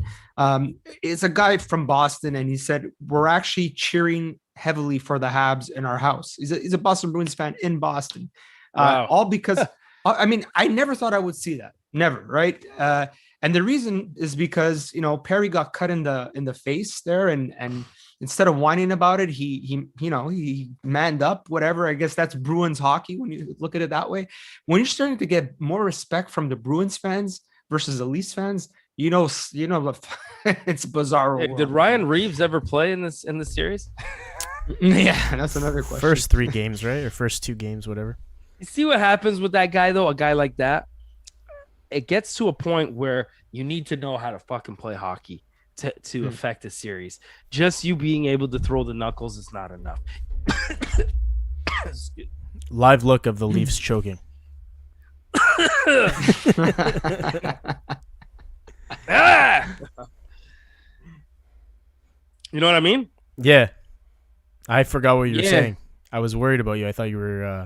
It's a guy from Boston, and he said, "We're actually cheering heavily for the Habs in our house." He's a Boston Bruins fan in Boston. Wow. All because, I mean, I never thought I would see that. Never, right? And the reason is because Perry got cut in the face there, and instead of whining about it, he manned up. Whatever. I guess that's Bruins hockey when you look at it that way. When you're starting to get more respect from the Bruins fans versus the Leafs fans, it's bizarre. Hey, did Ryan Reeves ever play in this series? Yeah, that's another question. First 3 games, right, or first 2 games, whatever. You see what happens with that guy though? A guy like that. It gets to a point where you need to know how to fucking play hockey to affect a series. Just you being able to throw the knuckles is not enough. Live look of the Leafs choking. You know what I mean? Yeah. I forgot what you were Yeah. saying. I was worried about you. I thought you were.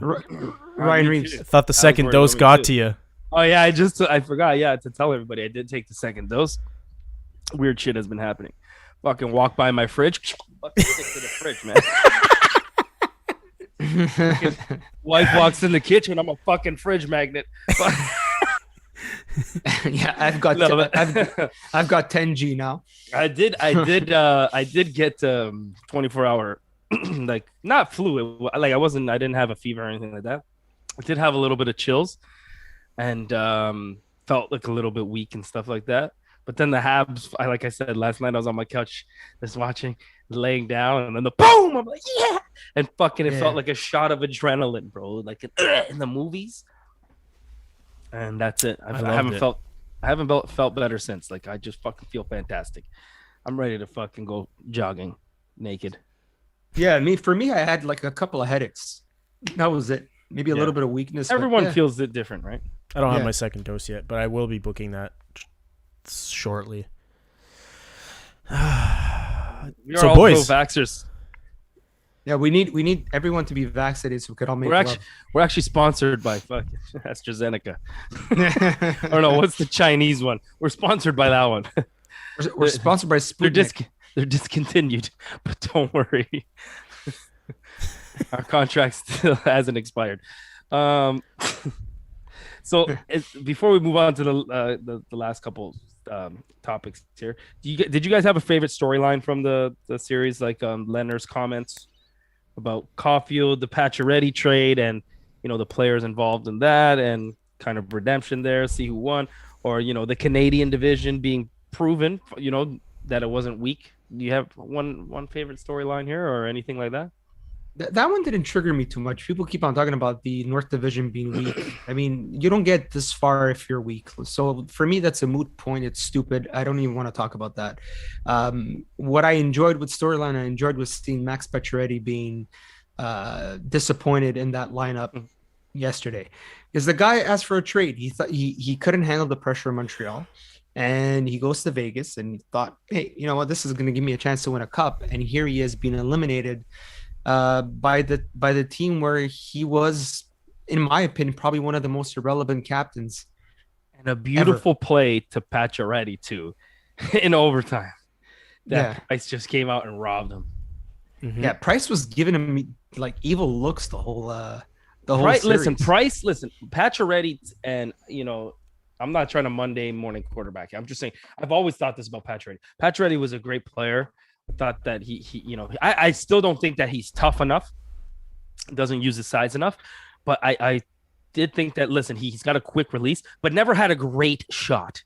Ryan Me Reeves. too. I thought the was second worried dose about got me to you. Oh yeah, I forgot. Yeah, to tell everybody, I did take the second dose. Weird shit has been happening. Fucking walk by my fridge. Fucking stick to the fridge, man. Wife walks in the kitchen. I'm a fucking fridge magnet. Yeah, I've got No, but- I've got 10G now. I did get 24-hour like not flu. I didn't have a fever or anything like that. I did have a little bit of chills and felt like a little bit weak and stuff like that. But then the Habs, like I said last night, I was on my couch just watching, laying down, and then the boom, I'm like, yeah, and fucking it Yeah. felt like a shot of adrenaline, bro, like in the movies. And that's it. I haven't felt better since. Like I just fucking feel fantastic. I'm ready to fucking go jogging naked. Yeah, for me, I had like a couple of headaches. That was it. Maybe a Yeah. little bit of weakness. but Everyone yeah. feels it different, right? I don't have Yeah. my second dose yet, but I will be booking that shortly. We're So, all boys. pro-vaxxers. Yeah, we need everyone to be vaccinated so we could all make We're actually sponsored by fucking AstraZeneca. love. Or no, what's the Chinese one? We're sponsored by that one. We're sponsored by Sputnik. They're discontinued, but don't worry. Our contract still hasn't expired. So before we move on to the last couple topics here, did you guys have a favorite storyline from the series? Like Leonard's comments about Caulfield, the Pacioretty trade, and the players involved in that, and kind of redemption there. See who won, or the Canadian division being proven, that it wasn't weak. Do you have one favorite storyline here, or anything like that? That one didn't trigger me too much. People keep on talking about the North Division being weak. I mean, you don't get this far if you're weak. So for me, that's a moot point. It's stupid. I don't even want to talk about that. What I enjoyed with storyline, I enjoyed was seeing Max Pacioretty being disappointed in that lineup yesterday, because the guy asked for a trade. He thought he couldn't handle the pressure of Montreal, and he goes to Vegas and he thought, hey, you know what, this is going to give me a chance to win a cup. And here he is being eliminated by the team where he was, in my opinion, probably one of the most irrelevant captains. And a beautiful play to Pacioretty too, in overtime. That Price just came out and robbed him. Mm-hmm. Yeah, Price was giving him like evil looks the whole Price, series. listen, Pacioretty, and I'm not trying to Monday morning quarterback. I'm just saying, I've always thought this about Pacioretty. Pacioretty was a great player. I thought that I still don't think that he's tough enough. Doesn't use his size enough, but I did think that, listen, he's got a quick release, but never had a great shot.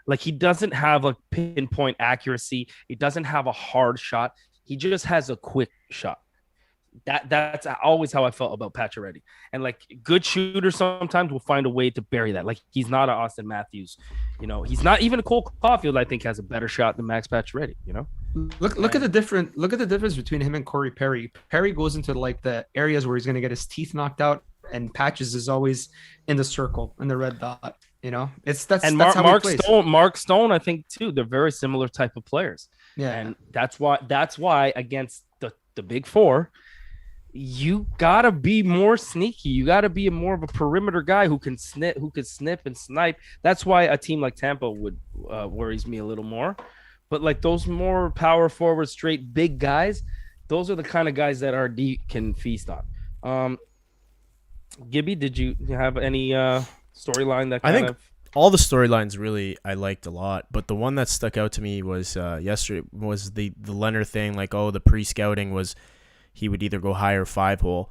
Like, he doesn't have a pinpoint accuracy. He doesn't have a hard shot. He just has a quick shot. That's always how I felt about Pacioretty. And like, good shooters sometimes will find a way to bury that. Like, he's not an Austin Matthews, he's not even a Cole Caulfield. I think has a better shot than Max Pacioretty. Look at the difference between him and Corey Perry. Perry goes into like the areas where he's going to get his teeth knocked out, and Patches is always in the circle in the red dot. That's how Mark he plays. Mark Stone, I think too. They're very similar type of players. Yeah, and that's why against the big four, you gotta be more sneaky. You gotta be more of a perimeter guy who can snip and snipe. That's why a team like Tampa would worries me a little more. But like those more power forward, straight big guys, those are the kind of guys that RD can feast on. Gibby, did you have any storyline that I think all the storylines really I liked a lot, but the one that stuck out to me was yesterday was the Leonard thing. Like, the pre-scouting was he would either go high or 5-hole.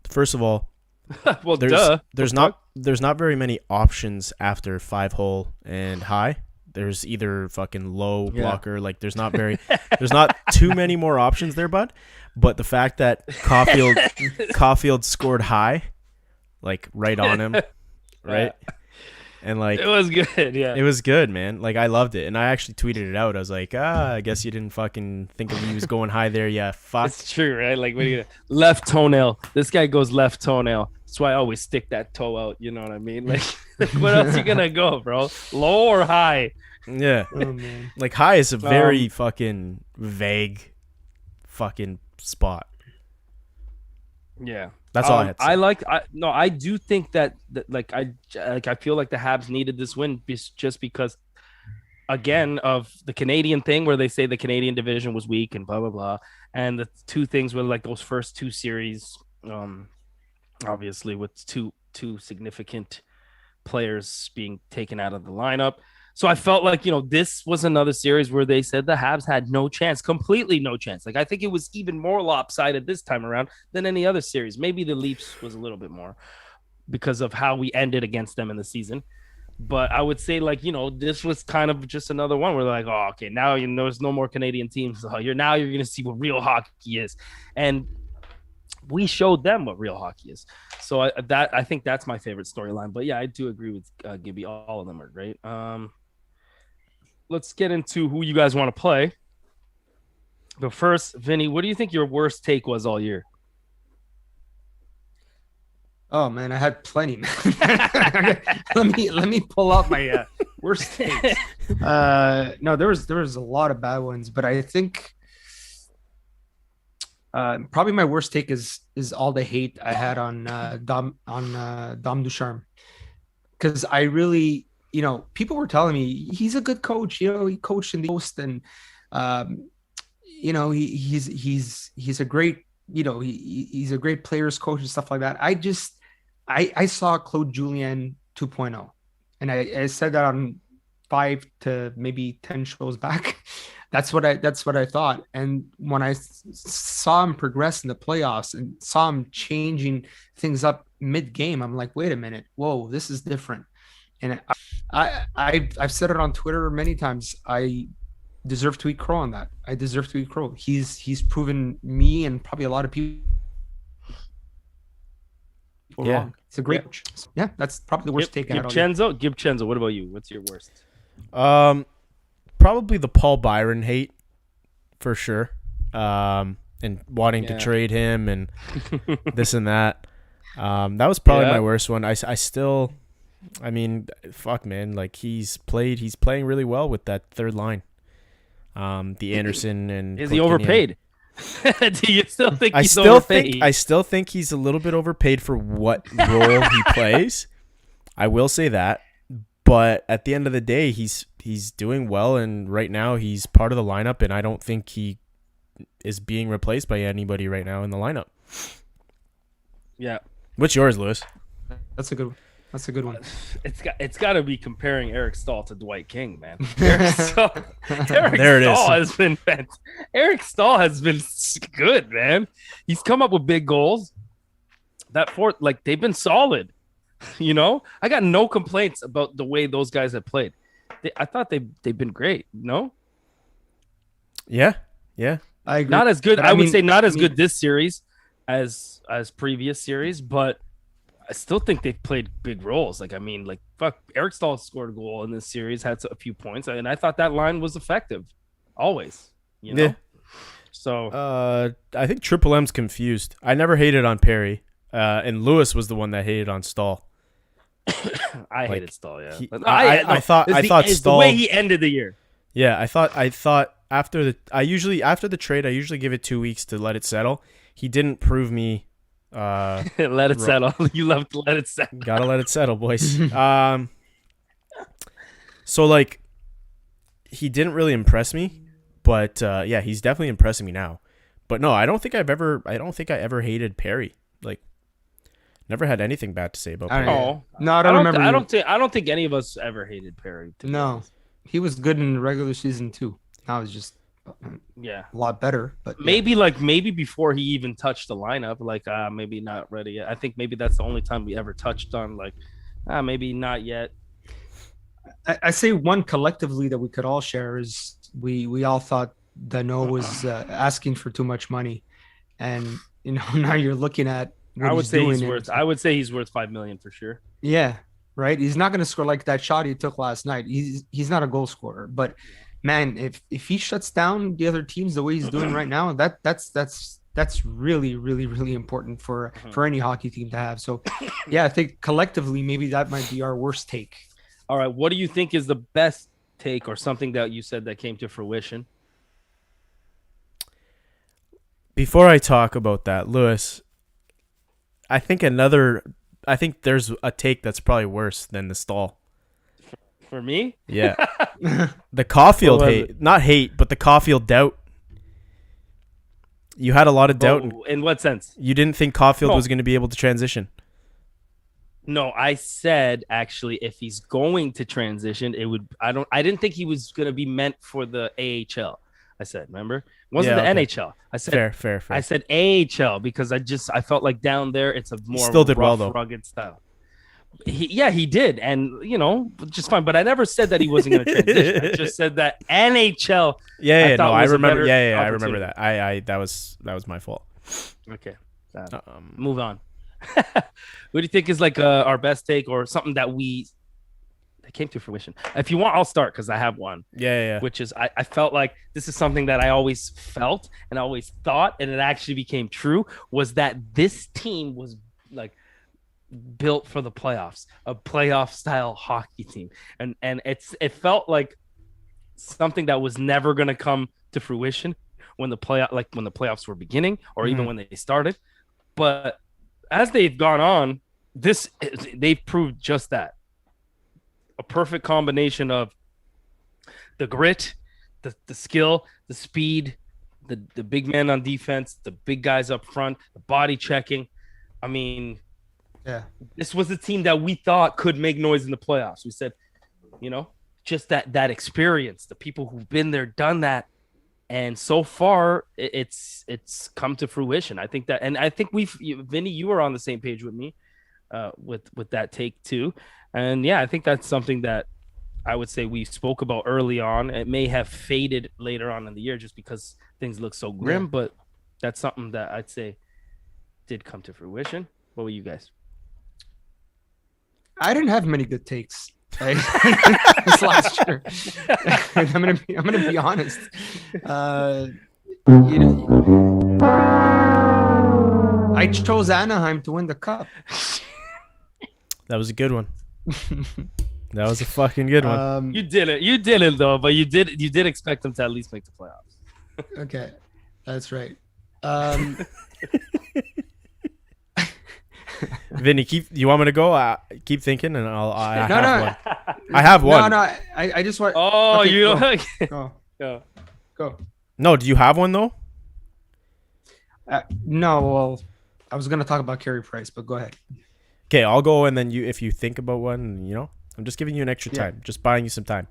First of all, well, there's not very many options after 5-hole and high. There's either fucking low blocker. Like, there's not too many more options there, bud. But the fact that Caulfield scored high, like right on him, right? And like, it was good. Yeah, it was good, man. Like, I loved it. And I actually tweeted it out. I was like, I guess you didn't fucking think of he was going high there. Yeah, fuck. It's true, right? Like, what do you left toenail? This guy goes left toenail. That's why I always stick that toe out. You know what I mean? Like what else you gonna go, bro? Low or high? Yeah. Oh, man. Like high is a very fucking vague fucking spot. Yeah. That's all I had to say. I do think that I feel like the Habs needed this win just because, again, of the Canadian thing where they say the Canadian division was weak and blah blah blah, and the two things were like those first two series, obviously with two significant players being taken out of the lineup. So I felt like, this was another series where they said the Habs had no chance, completely no chance. Like, I think it was even more lopsided this time around than any other series. Maybe the Leafs was a little bit more because of how we ended against them in the season. But I would say, like, this was kind of just another one where they're like, oh, okay, now there's no more Canadian teams. So you're going to see what real hockey is. And we showed them what real hockey is. So I think that's my favorite storyline. But yeah, I do agree with Gibby. All of them are great. Let's get into who you guys want to play. But first, Vinny, what do you think your worst take was all year? Oh man, I had plenty, man. let me pull out my worst takes. No, there was a lot of bad ones, but I think probably my worst take is all the hate I had on Dom Ducharme, because I really, people were telling me he's a good coach. He coached in the Coast, and he's a great, he's a great players coach and stuff like that. I saw Claude Julien 2.0, and I said that on 5 to maybe 10 shows back. That's what I thought. And when I saw him progress in the playoffs and saw him changing things up mid-game, I'm like, wait a minute, whoa, this is different. And I've said it on Twitter many times. I deserve to eat crow on that. I deserve to eat crow. He's proven me and probably a lot of people wrong. It's a great coach. Yeah, that's probably the worst take. Gib Chenzo, what about you? What's your worst? Probably the Paul Byron hate, for sure. And wanting to trade him and this and that. That was probably my worst one. I still, I mean, fuck, man. Like, he's playing really well with that third line. The Anderson and is he overpaid? Do you still think he's overpaid? I still think he's a little bit overpaid for what role he plays. I will say that. But at the end of the day, he's doing well, and right now he's part of the lineup, and I don't think he is being replaced by anybody right now in the lineup. Yeah. What's yours, Lewis? That's a good one. It's got to be comparing Eric Staal to Dwight King, man. Eric Staal has been good, man. He's come up with big goals. That fourth, like, they've been solid. I got no complaints about the way those guys have played. I thought they've been great. No. Yeah. I agree. Not as good. I would say not as good this series as previous series, but I still think they've played big roles. Like, I mean, like, fuck, Eric Staal scored a goal in this series, had a few points, and I thought that line was effective, always. Yeah. So I think Triple M's confused. I never hated on Perry, and Lewis was the one that hated on Staal. I hated Staal. Yeah, I thought Staal, the way he ended the year. Yeah, I thought after the trade, I usually give it 2 weeks to let it settle. He didn't prove me. Let it settle. You love to let it settle. Gotta let it settle, boys. So like, he didn't really impress me, but yeah, he's definitely impressing me now. But no, I don't think I ever hated Perry. Like, never had anything bad to say about Perry. I don't remember. I don't think any of us ever hated Perry. No, he was good in the regular season too. Now it's just a lot better. But maybe before he even touched the lineup, like maybe not ready yet. I think maybe that's the only time we ever touched on like maybe not yet. I say one collectively that we could all share is we all thought Danault was asking for too much money, and now you're looking at. I would say he's worth $5 million for sure. Yeah, right. He's not going to score like that shot he took last night. He's not a goal scorer, but man, if he shuts down the other teams the way he's doing right now, that's that's really, really, really important for any hockey team to have. So, yeah, I think collectively maybe that might be our worst take. All right, what do you think is the best take or something that you said that came to fruition? Before I talk about that, Lewis, I think there's a take that's probably worse than the Stahl. For me? Yeah. The Caulfield hate. Not hate, but the Caulfield doubt. You had a lot of doubt. In what sense? You didn't think Caulfield was going to be able to transition. No, I said actually if he's going to transition, I didn't think he was going to be meant for the AHL. I said, remember? It wasn't the NHL. I said fair. I said AHL because I felt like down there it's a more still did rough, well, though. rugged style. He did, and just fine. But I never said that he wasn't going to transition. I just said that NHL. I remember. I remember that. That was my fault. Okay, move on. What do you think is like our best take or something that came to fruition? If you want, I'll start because I have one. Yeah. Which is I felt like this is something that I always felt and I always thought, and it actually became true, was that this team was like built for the playoffs, a playoff style hockey team, and it felt like something that was never going to come to fruition when the playoffs were beginning or even when they started. But as they've gone on, they've proved just that. A perfect combination of the grit, the skill, the speed, the big man on defense, the big guys up front, the body checking. I mean, yeah, this was a team that we thought could make noise in the playoffs. We said, just that experience, the people who've been there, done that. And so far it's come to fruition. I think that, and I think Vinny, you were on the same page with me with that take too. And yeah, I think that's something that I would say we spoke about early on. It may have faded later on in the year just because things look so grim, but that's something that I'd say did come to fruition. What were you guys? I didn't have many good takes this last year. I'm gonna be honest. I chose Anaheim to win the cup. That was a good one. That was a fucking good one. You didn't though, but you did expect them to at least make the playoffs. Okay, that's right. Vinny, you want me to go? Keep thinking, and I have one. I have one. No, I just want. Oh, okay, you go. No, do you have one though? No, well, I was gonna talk about Carey Price, but go ahead. Okay, I'll go, and then if you think about one, I'm just giving you an extra time, just buying you some time.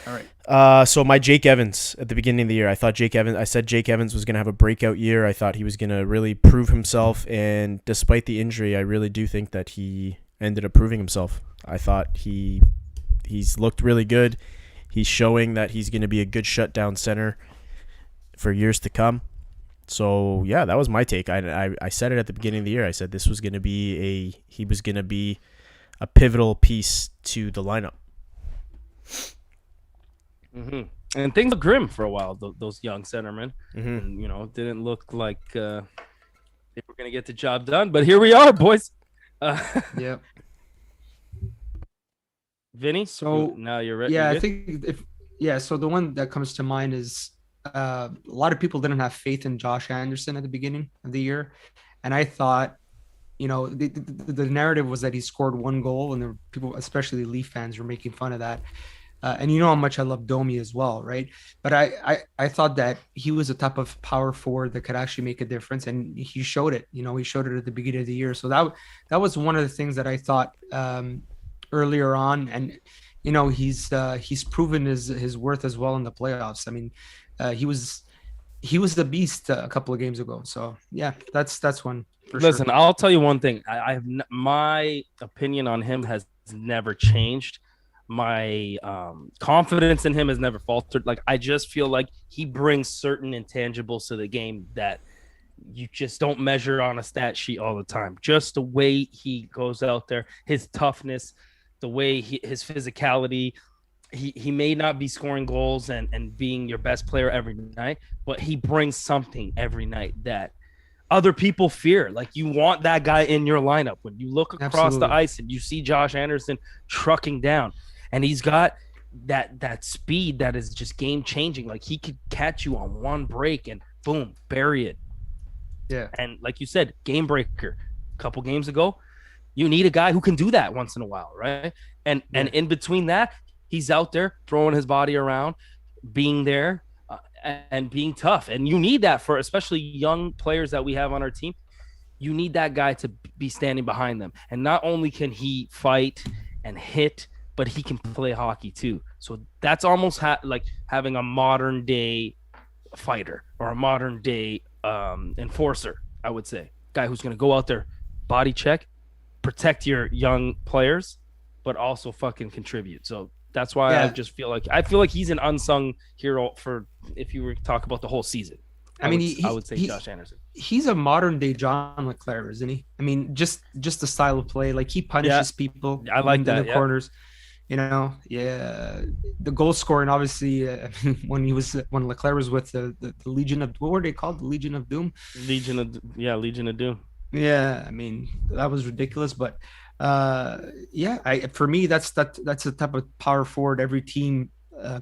All right. So my Jake Evans at the beginning of the year, I said Jake Evans was going to have a breakout year. I thought he was going to really prove himself. And despite the injury, I really do think that he ended up proving himself. I thought he's looked really good. He's showing that he's going to be a good shutdown center for years to come. So yeah, that was my take. I said it at the beginning of the year. I said he was going to be a pivotal piece to the lineup. Mm-hmm. And things look grim for a while. Those young centermen, Mm-hmm. and, didn't look like they were going to get the job done. But here we are, boys. Yeah. Vinny. So now you're ready. Yeah, I think So the one that comes to mind is a lot of people didn't have faith in Josh Anderson at the beginning of the year, and I thought, the narrative was that he scored one goal, and there were people, especially Leaf fans, were making fun of that. And you know how much I love Domi as well, right? But I thought that he was a type of power forward that could actually make a difference, and he showed it. He showed it at the beginning of the year. So that was one of the things that I thought earlier on, and he's proven his worth as well in the playoffs. I mean, he was the beast a couple of games ago. So yeah, that's one. Listen, sure. I'll tell you one thing. My opinion on him has never changed. My confidence in him has never faltered. Like, I just feel like he brings certain intangibles to the game that you just don't measure on a stat sheet all the time. Just the way he goes out there, his toughness, the way his physicality, he may not be scoring goals and being your best player every night, but he brings something every night that other people fear. Like, you want that guy in your lineup. When you look across Absolutely. the ice and you see Josh Anderson trucking down, and he's got that speed that is just game changing. Like, he could catch you on one break and boom, bury it. Yeah. And like you said, game breaker. A couple games ago, you need a guy who can do that once in a while, right? And in between that, he's out there throwing his body around, being there, and being tough. And you need that for especially young players that we have on our team. You need that guy to be standing behind them. And not only can he fight and hit, but he can play hockey too. So that's almost like having a modern day fighter or a modern day enforcer, I would say. Guy who's going to go out there, body check, protect your young players, but also fucking contribute. So that's why I just feel like he's an unsung hero for, if you were to talk about the whole season. I would say Josh Anderson. He's a modern day John Leclerc, isn't he? I mean, just the style of play. Like, he punishes people. I like that. In the corners. You know, the goal scoring, obviously, when Leclerc was with the Legion of, what were they called? The Legion of Doom. Legion of Doom. Yeah, I mean, that was ridiculous, but for me, that's the type of power forward every team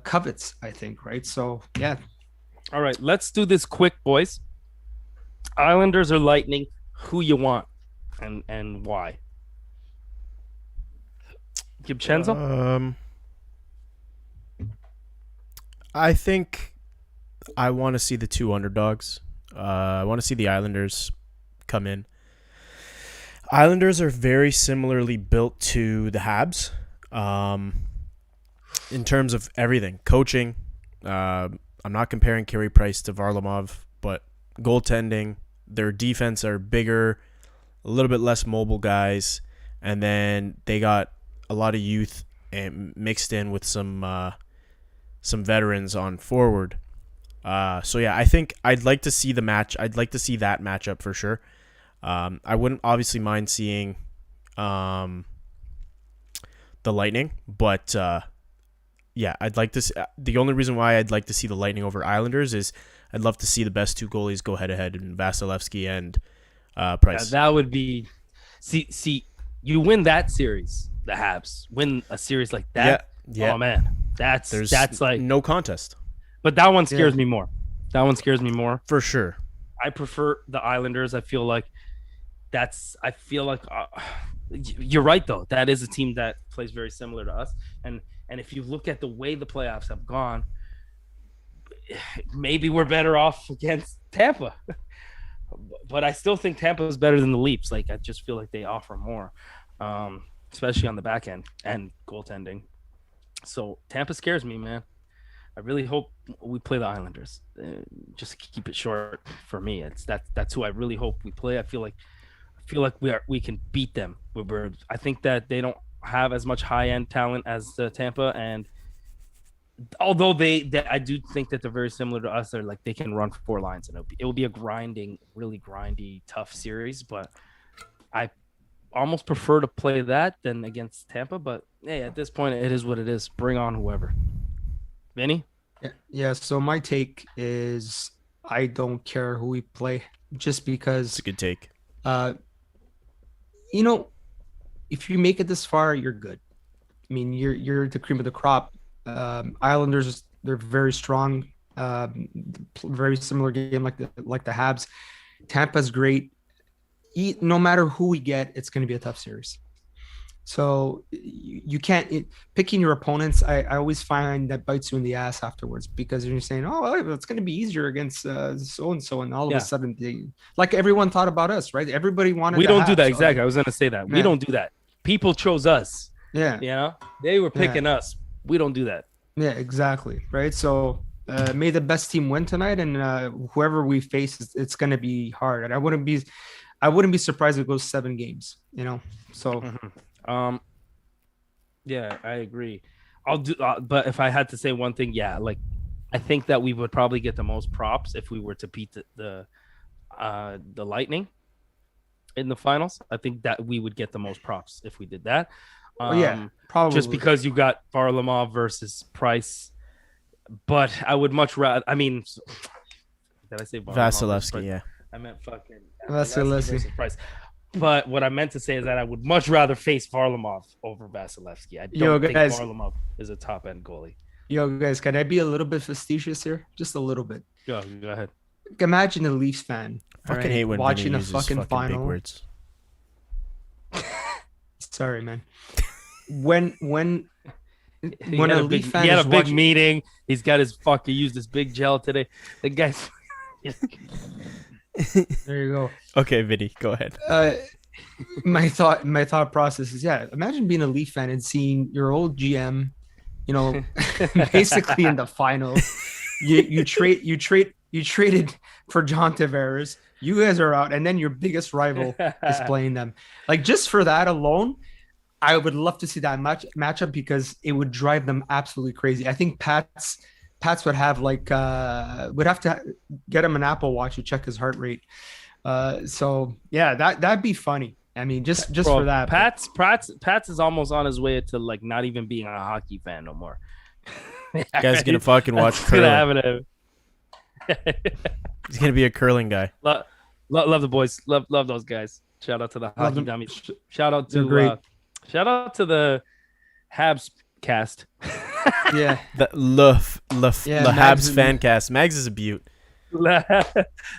covets, I think, right? So yeah. All right, let's do this quick, boys. Islanders or Lightning? Who you want, and why? Gibchenzo? I think I want to see the two underdogs. I want to see the Islanders come in. Islanders are very similarly built to the Habs in terms of everything. Coaching. I'm not comparing Carey Price to Varlamov, but goaltending. Their defense are bigger, a little bit less mobile guys, and then they got a lot of youth and mixed in with some veterans on forward. So yeah, I think I'd like to see the match. I'd like to see that matchup for sure. I wouldn't obviously mind seeing the Lightning, but yeah, I'd like to see, the only reason why I'd like to see the Lightning over Islanders is I'd love to see the best two goalies go head to head in Vasilevsky and Price. Yeah, that would be see you win that series, the Habs win a series like that. Yeah. Oh man, that's like no contest. But that one scares me more. That one scares me more for sure. I prefer the Islanders. I feel like you're right though. That is a team that plays very similar to us. And if you look at the way the playoffs have gone, maybe we're better off against Tampa. But I still think Tampa is better than the Leafs. Like, I just feel like they offer more, especially on the back end and goaltending. So Tampa scares me, man. I really hope we play the Islanders. Just keep it short for me. That's who I really hope we play. I feel like we can beat them. I think that they don't have as much high end talent as Tampa, and although I do think that they're very similar to us. They're like, they can run 4 lines, and it will be a really grindy, tough series. But I almost prefer to play that than against Tampa. But hey, at this point, it is what it is. Bring on whoever. Vinny? Yeah. So my take is I don't care who we play, just because it's a good take. If you make it this far, you're good. I mean, you're the cream of the crop. Islanders, they're very strong. Very similar game like the Habs. Tampa's great. No matter who we get, it's going to be a tough series. So you can't picking your opponents. I always find that bites you in the ass afterwards, because you're saying, oh, well, it's going to be easier against so and so, and all of a sudden, like everyone thought about us, right? Everybody wanted. We don't do that. Exactly. I was going to say that. We don't do that. People chose us. Yeah. They were picking us. We don't do that. Yeah, exactly. Right. So may the best team win tonight, and whoever we face, it's going to be hard. And I wouldn't be surprised if it goes 7 games. So. Yeah, I agree. I'll do, but if I had to say one thing, I think that we would probably get the most props if we were to beat the Lightning in the finals. I think that we would get the most props if we did that. Oh yeah, probably. Just because you got Varlamov versus Price, but I would much rather. I mean, did I say Varlamov versus Vasilevsky, Price? yeah. I meant fucking Vasilevsky versus Price. But what I meant to say is that I would much rather face Varlamov over Vasilevsky. I don't think guys. Varlamov is a top end goalie. Yo, guys, can I be a little bit facetious here? Just a little bit. Go ahead. Imagine a Leafs fan. Fucking alright, hate when watching Vinny a uses fucking big final. words. Sorry, man. When He a had a Leaf big, fan he had is a big watching, meeting. He's got his he used this big gel today. The guy's. there you go. Okay, Vinny, go ahead. My thought process is, yeah, imagine being a Leaf fan and seeing your old GM, you know, basically in the finals. You traded for John Tavares. You guys are out, and then your biggest rival is playing them. Like, just for that alone, I would love to see that matchup because it would drive them absolutely crazy. I think Pats would have would have to get him an Apple Watch to check his heart rate. So yeah, that'd be funny. I mean, just Bro, for that. Pats is almost on his way to like not even being a hockey fan no more. Guy's gonna fucking watch curling. He's gonna be a curling guy. Love the boys. Love those guys. Shout out to the hockey dummies. Shout out to the Habs cast. Yeah, the Habs fan cast. Mags is a beaut.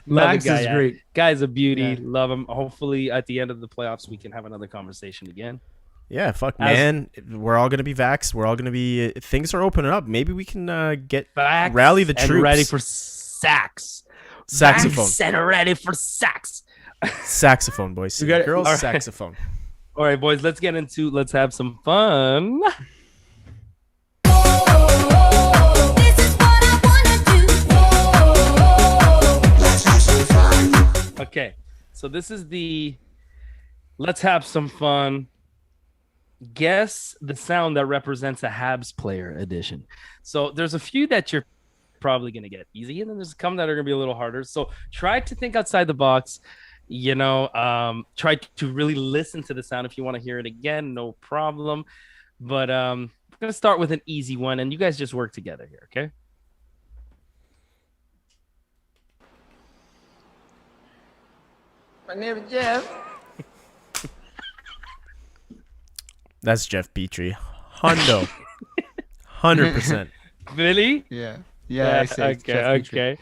Mags is great. Guy's a beauty. Yeah. Love him. Hopefully, at the end of the playoffs, we can have another conversation again. Yeah, man. We're all gonna be vaxxed. We're all gonna be. Things are opening up. Maybe we can rally the troops. And ready for sax. Saxophone. And ready for sax. Saxophone, boys. Girls, right. saxophone. All right, boys. Let's have some fun. Okay, so this is the let's have some fun. Guess the sound that represents a Habs player edition. So there's a few that you're probably going to get easy, and then there's some that are going to be a little harder. So try to think outside the box. You know, try to really listen to the sound. If you want to hear it again, no problem. But we're going to start with an easy one, and you guys just work together here, okay? My name is Jeff. That's Jeff Petrie. Hundo. 100%. Really? Yeah. Okay.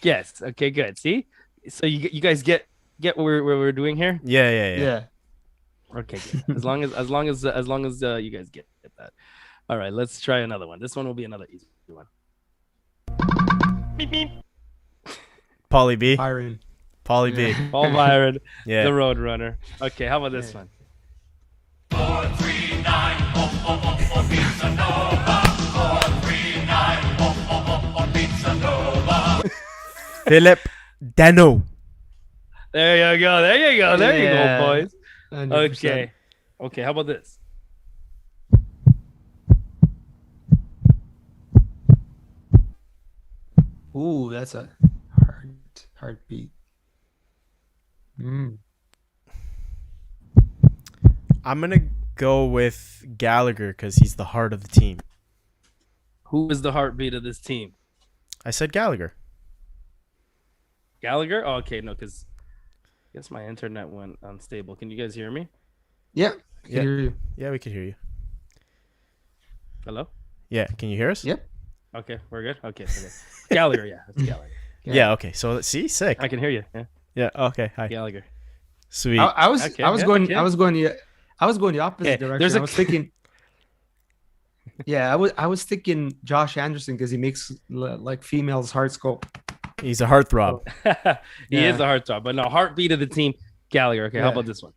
Yes. Okay. Good. See, so you guys get what we're doing here? Yeah. Okay. Good. As long as you guys get that. All right. Let's try another one. This one will be another easy one. Beep beep. Paulie B. Byron. Paulie B. Paul Byron. Yeah. The Road Runner. Okay. How about this one? 439 Pizza Nova. 439 Pizza Nova. Philip Dano. There you go. There you go, boys. 100%. Okay. How about this? Ooh, that's a heartbeat. I'm going to go with Gallagher because he's the heart of the team. Who is the heartbeat of this team? I said Gallagher. Gallagher? Oh, okay, no, because I guess my internet went unstable. Can you guys hear me? Yeah, I can hear you. Yeah, we can hear you. Hello? Yeah, can you hear us? Yep. Okay, we're good? Okay. Gallagher, yeah. It's Gallagher. Yeah, okay. So, see, sick. I can hear you. Yeah. Yeah, okay. Hi. Gallagher. Sweet. I was going the opposite Okay, direction. I was thinking. Yeah, I was thinking Josh Anderson because he makes like females' hearts go. He's a heartthrob. He is a heartthrob, but no, heartbeat of the team, Gallagher. Okay, how about this one?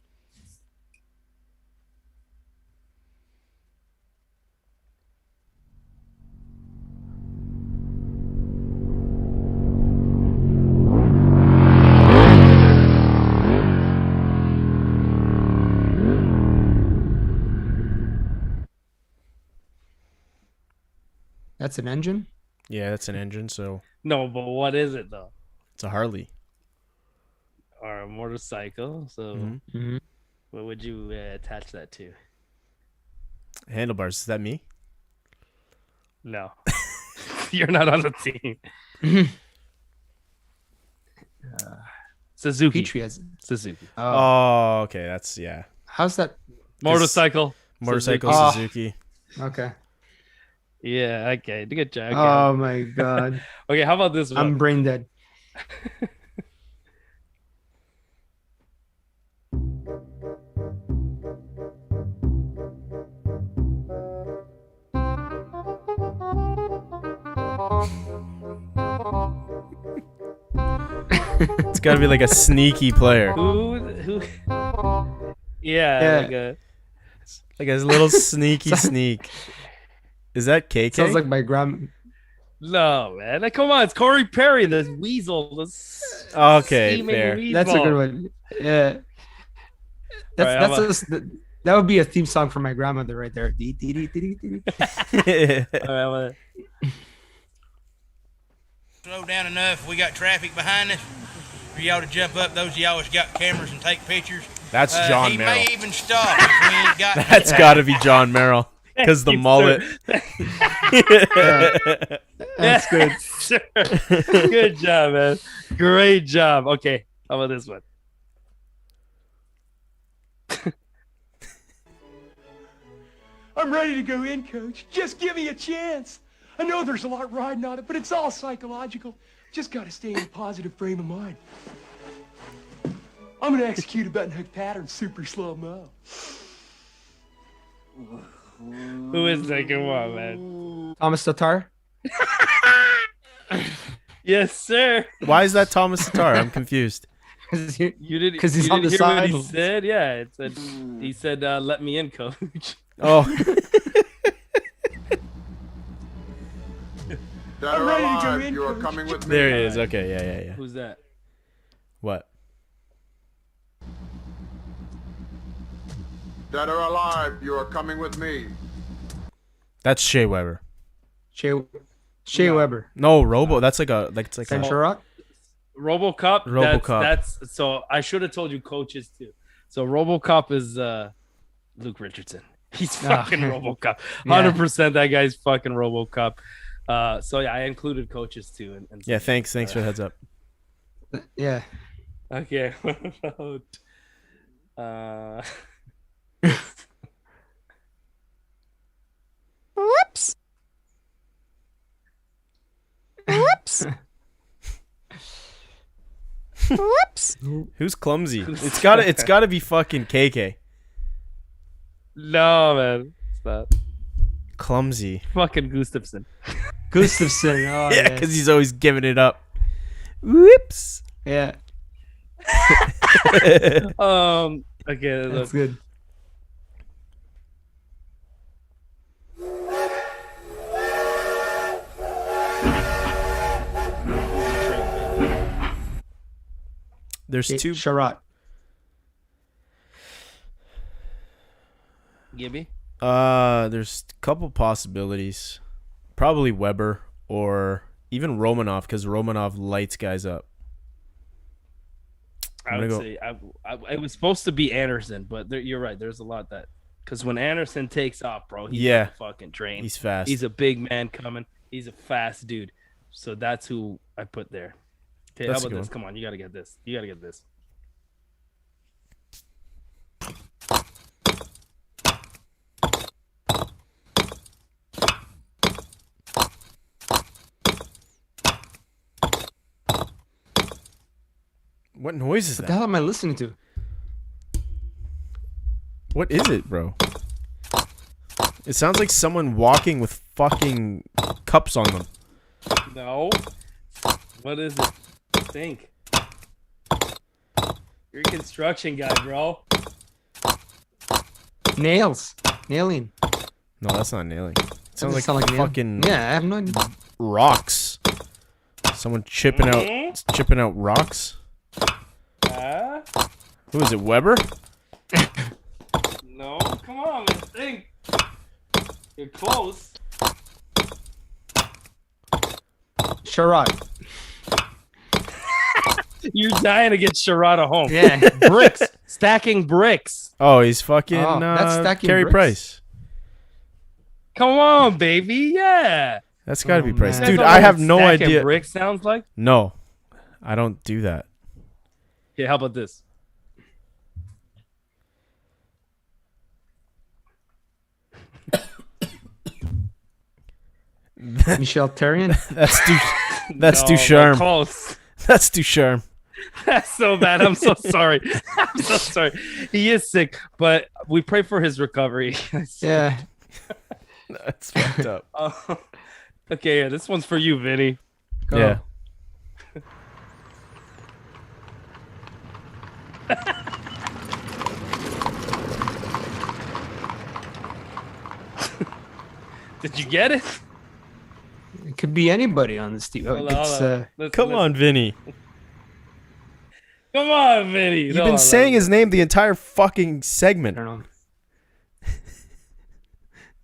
That's an engine? Yeah, that's an engine, so No, but what is it though? it's a Harley. Or a motorcycle. So Mm-hmm. what would you attach that to? Handlebars. Is that me? No. You're not on the team. Suzuki. Petrie has. Suzuki. Oh, okay. That's yeah. How's that? Motorcycle. Motorcycle Suzuki. Suzuki. Okay. Yeah, okay. Good job. Okay. Oh my god. Okay, how about this one? I'm brain dead. It's got to be like a sneaky player. Who? Yeah. Like a little sneaky sneak. Is that KK? Sounds like my grandma. No, man. Like, come on, it's Corey Perry, the weasel. Okay, scheming fair. weasel. That's a good one. Yeah. That would be a theme song for my grandmother right there. All right, Slow down enough. We got traffic behind us. For y'all to jump up. Those of y'all that's got cameras and take pictures. That's John he Merrill. may even stop if we ain't got. That's got to be John Merrill because the mullet. That's good. Sure. Good job, man. Great job. Okay, how about this one? I'm ready to go in, Coach. Just give me a chance. I know there's a lot riding on it, but it's all psychological. Just got to stay in a positive frame of mind. I'm going to execute a button hook pattern super slow-mo. Who is that? Come on, man. Thomas Tatar. Yes, sir. Why is that Thomas Tatar? I'm confused. You didn't because he's you on the didn't hear what side. he said? Yeah, it said he said, "Let me in, coach." Oh. I'm ready to go in, Coach. Coming with me. There he is. Okay, yeah. Who's that? What? Dead or alive, you are coming with me. That's Shea Weber. Shea Weber. No, Robo. That's like it's like Ken a, Sherrock? RoboCop. RoboCop. That's so. I should have told you coaches too. So RoboCop is Luke Richardson. He's fucking RoboCop. 100%. That guy's fucking RoboCop. So yeah, I included coaches too. And yeah, thanks for the heads up. Yeah. Okay. What about Whoops. Whoops. Whoops. Who's clumsy? It's gotta be fucking KK. No, man. It's not. Clumsy. Fucking Gustafson. Gustafson. Oh, Yeah, because he's always giving it up. Whoops. Yeah. Okay. That's good. There's two. Sherrod. Gibby. There's a couple possibilities. Probably Weber or even Romanov because Romanov lights guys up. I would say it was supposed to be Anderson, but you're right. There's a lot that because when Anderson takes off, bro, he's on a fucking train. He's fast. He's a big man coming. He's a fast dude. So that's who I put there. Okay, That's how a about good this? one. Come on, you gotta get this. You gotta get this. What noise is What the that? hell am I listening to? What is it, bro? It sounds like someone walking with fucking cups on them. No. What is it? Think. You're a construction guy, bro. Nails. Nailing. No, that's not nailing. It sounds like, sound like nail? fucking Yeah, I have no idea. rocks. Someone chipping out rocks. Who is it? Weber? No, come on, man. Think. You're close. Sherrod. You're dying to get Sherrod home. Yeah. Bricks. Stacking bricks. Oh, he's fucking Oh, that's stacking Carey bricks. Price. Come on, baby. Yeah. That's got to be pricey. You guys Dude, don't I know have what no Stack and idea. Brick sounds like? No, I don't do that. Yeah, how about this? Michelle Therrien. That's No, Ducharme. close. That's Ducharme. That's so bad. I'm so sorry. I'm so sorry. He is sick, but we pray for his recovery. Yeah. That's fucked up. Okay, yeah, this one's for you, Vinny. Go. Yeah. Did you get it? It could be anybody on this team. Hold on, It's, hold on. Listen, Come on, Vinny. Come on, Vinny. You've been saying his name the entire fucking segment. I don't know.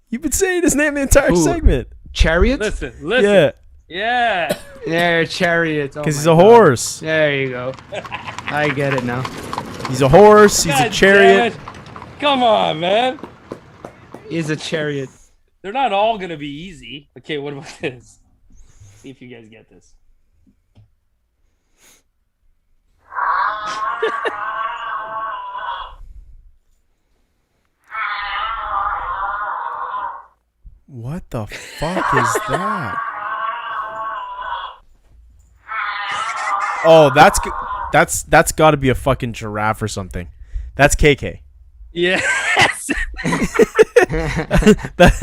You've been saying his name the entire Who? segment. Chariot? Listen. Yeah. Yeah. Yeah, Chariot. Because he's a horse. There you go. I get it now. He's a horse. He's God a chariot. damn it. Come on, man. He's a chariot. They're not all gonna be easy. Okay, what about this? See if you guys get this. What the fuck is that? Oh, that's got to be a fucking giraffe or something. That's KK. Yes.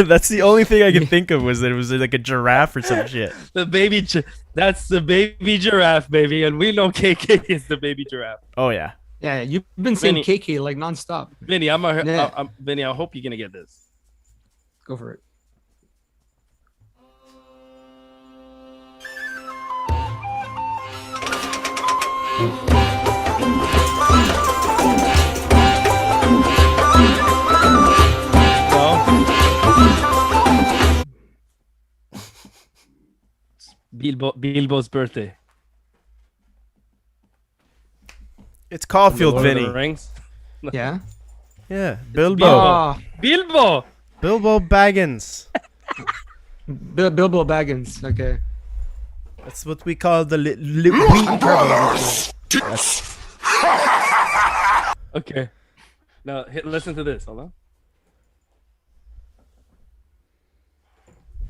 That's the only thing I could think of was that it was like a giraffe or some shit. That's the baby giraffe, baby, and we know KK is the baby giraffe. Oh yeah. Yeah, you've been saying Vinny. KK like nonstop. Vinny, Yeah. Vinny, I hope you're gonna get this. Go for it. Bilbo's birthday. It's Caulfield, Lord of the Vinny. Rings. Yeah. Yeah, Bilbo. Oh, Bilbo. Bilbo Baggins. Bilbo Baggins. Okay. That's what we call the Okay. Now listen to this. Hold on.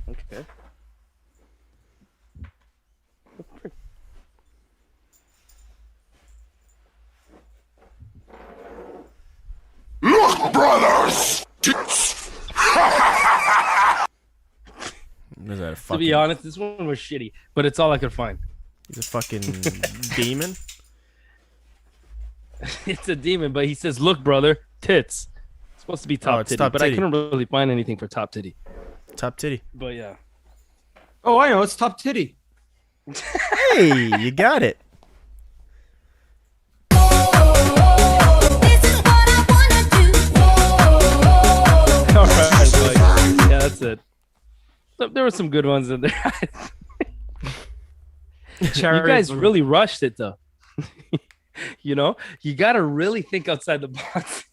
Okay. Look, brothers! Is that a To fucking, be honest, this one was shitty, but it's all I could find. he's a fucking demon? It's a demon, but he says, "Look, brother, tits." It's supposed to be top it's titty, top but titty. I couldn't really find anything for top titty. Top titty. But yeah. Oh, I know. It's top titty. Hey, you got it. All right, boy. Yeah, that's it. So, there were some good ones in there. You guys really rushed it, though. You know, you got to really think outside the box.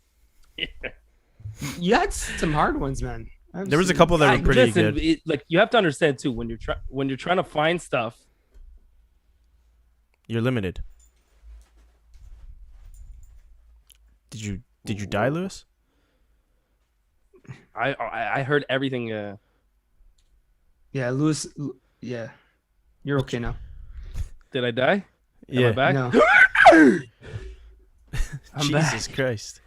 You had some hard ones, man. There was a couple that were pretty Listen, good. like you have to understand too when you're trying to find stuff. You're limited. Did you die, Lewis? I heard everything. Yeah, Lewis. Yeah, you're okay now. Did I die? Yeah. Am I back? No. I'm Jesus back. Christ.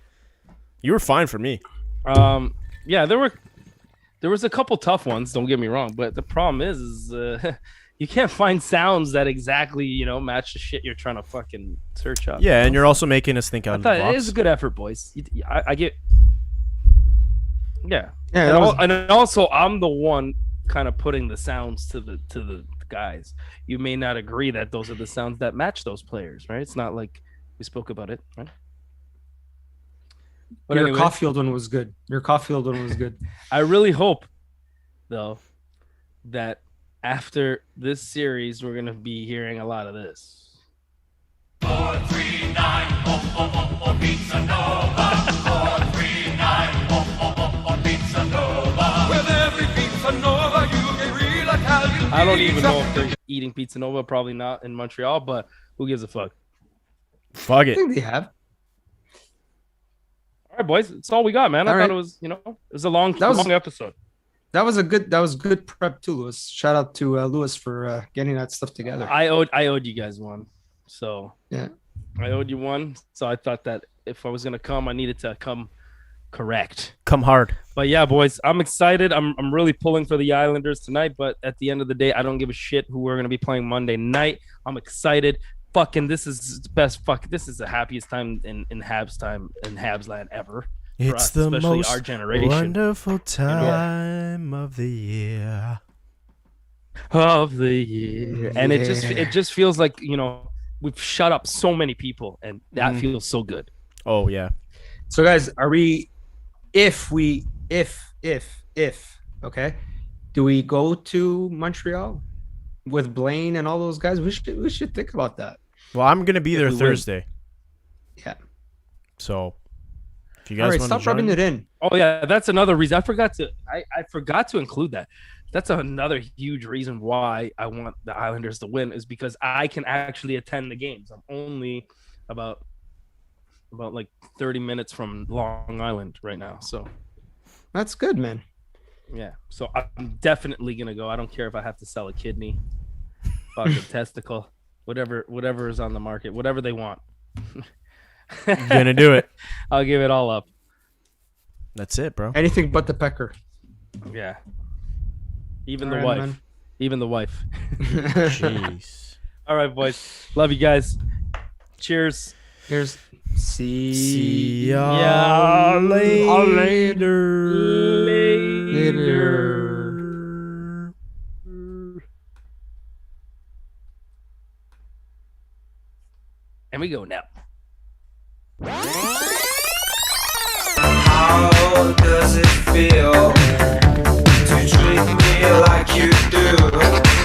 You were fine for me. Yeah, there was a couple tough ones. Don't get me wrong, but the problem is you can't find sounds that exactly match the shit you're trying to fucking search up. Yeah, and you're also making us think out of the It is box. a good effort, boys. I get. Yeah. Yeah, And also, I'm the one kind of putting the sounds to the guys. You may not agree that those are the sounds that match those players, right? It's not like we spoke about it, right? But Your anyway, Caulfield one was good. I really hope, though, that after this series, we're gonna be hearing a lot of this. 439, oh, oh, oh, oh, Pizza Nova. 439, oh, oh, oh, oh, Pizza Nova. With every I don't even know if they're eating Pizza Nova. Probably not in Montreal, but who gives a fuck? Fuck I it. think they have. All right, boys. That's all we got, man. I All thought right. it was, it was a long episode. That was good prep too, Lewis. Shout out to Lewis for getting that stuff together. I owed you guys one, so yeah, I owed you one. So I thought that if I was gonna come, I needed to come correct. Come hard. But yeah, boys, I'm excited. I'm really pulling for the Islanders tonight. But at the end of the day, I don't give a shit who we're gonna be playing Monday night. I'm excited. Fucking, this is the best. This is the happiest time in Habs land ever. It's us, the especially most our generation. wonderful time of the year. Of the year, and it just feels like we've shut up so many people, and that feels so good. Oh yeah. So guys, are we? If okay, do we go to Montreal with Blaine and all those guys? We should think about that. Well, I'm gonna be there we win. Thursday. Yeah. So if you All guys right, want stop to join, rubbing it in. Oh yeah, that's another reason. I forgot to include that. That's another huge reason why I want the Islanders to win is because I can actually attend the games. I'm only about like 30 minutes from Long Island right now. So that's good, man. Yeah. So I'm definitely gonna go. I don't care if I have to sell a kidney, fucking testicle, whatever is on the market, whatever they want. You're gonna do it. I'll give it all up. That's it, bro. Anything but the pecker. Yeah. Even All the right, wife. man. Even the wife. Jeez. All right, boys. Love you guys. Cheers. Here's See ya later. And we go now. How does it feel to treat me like you do?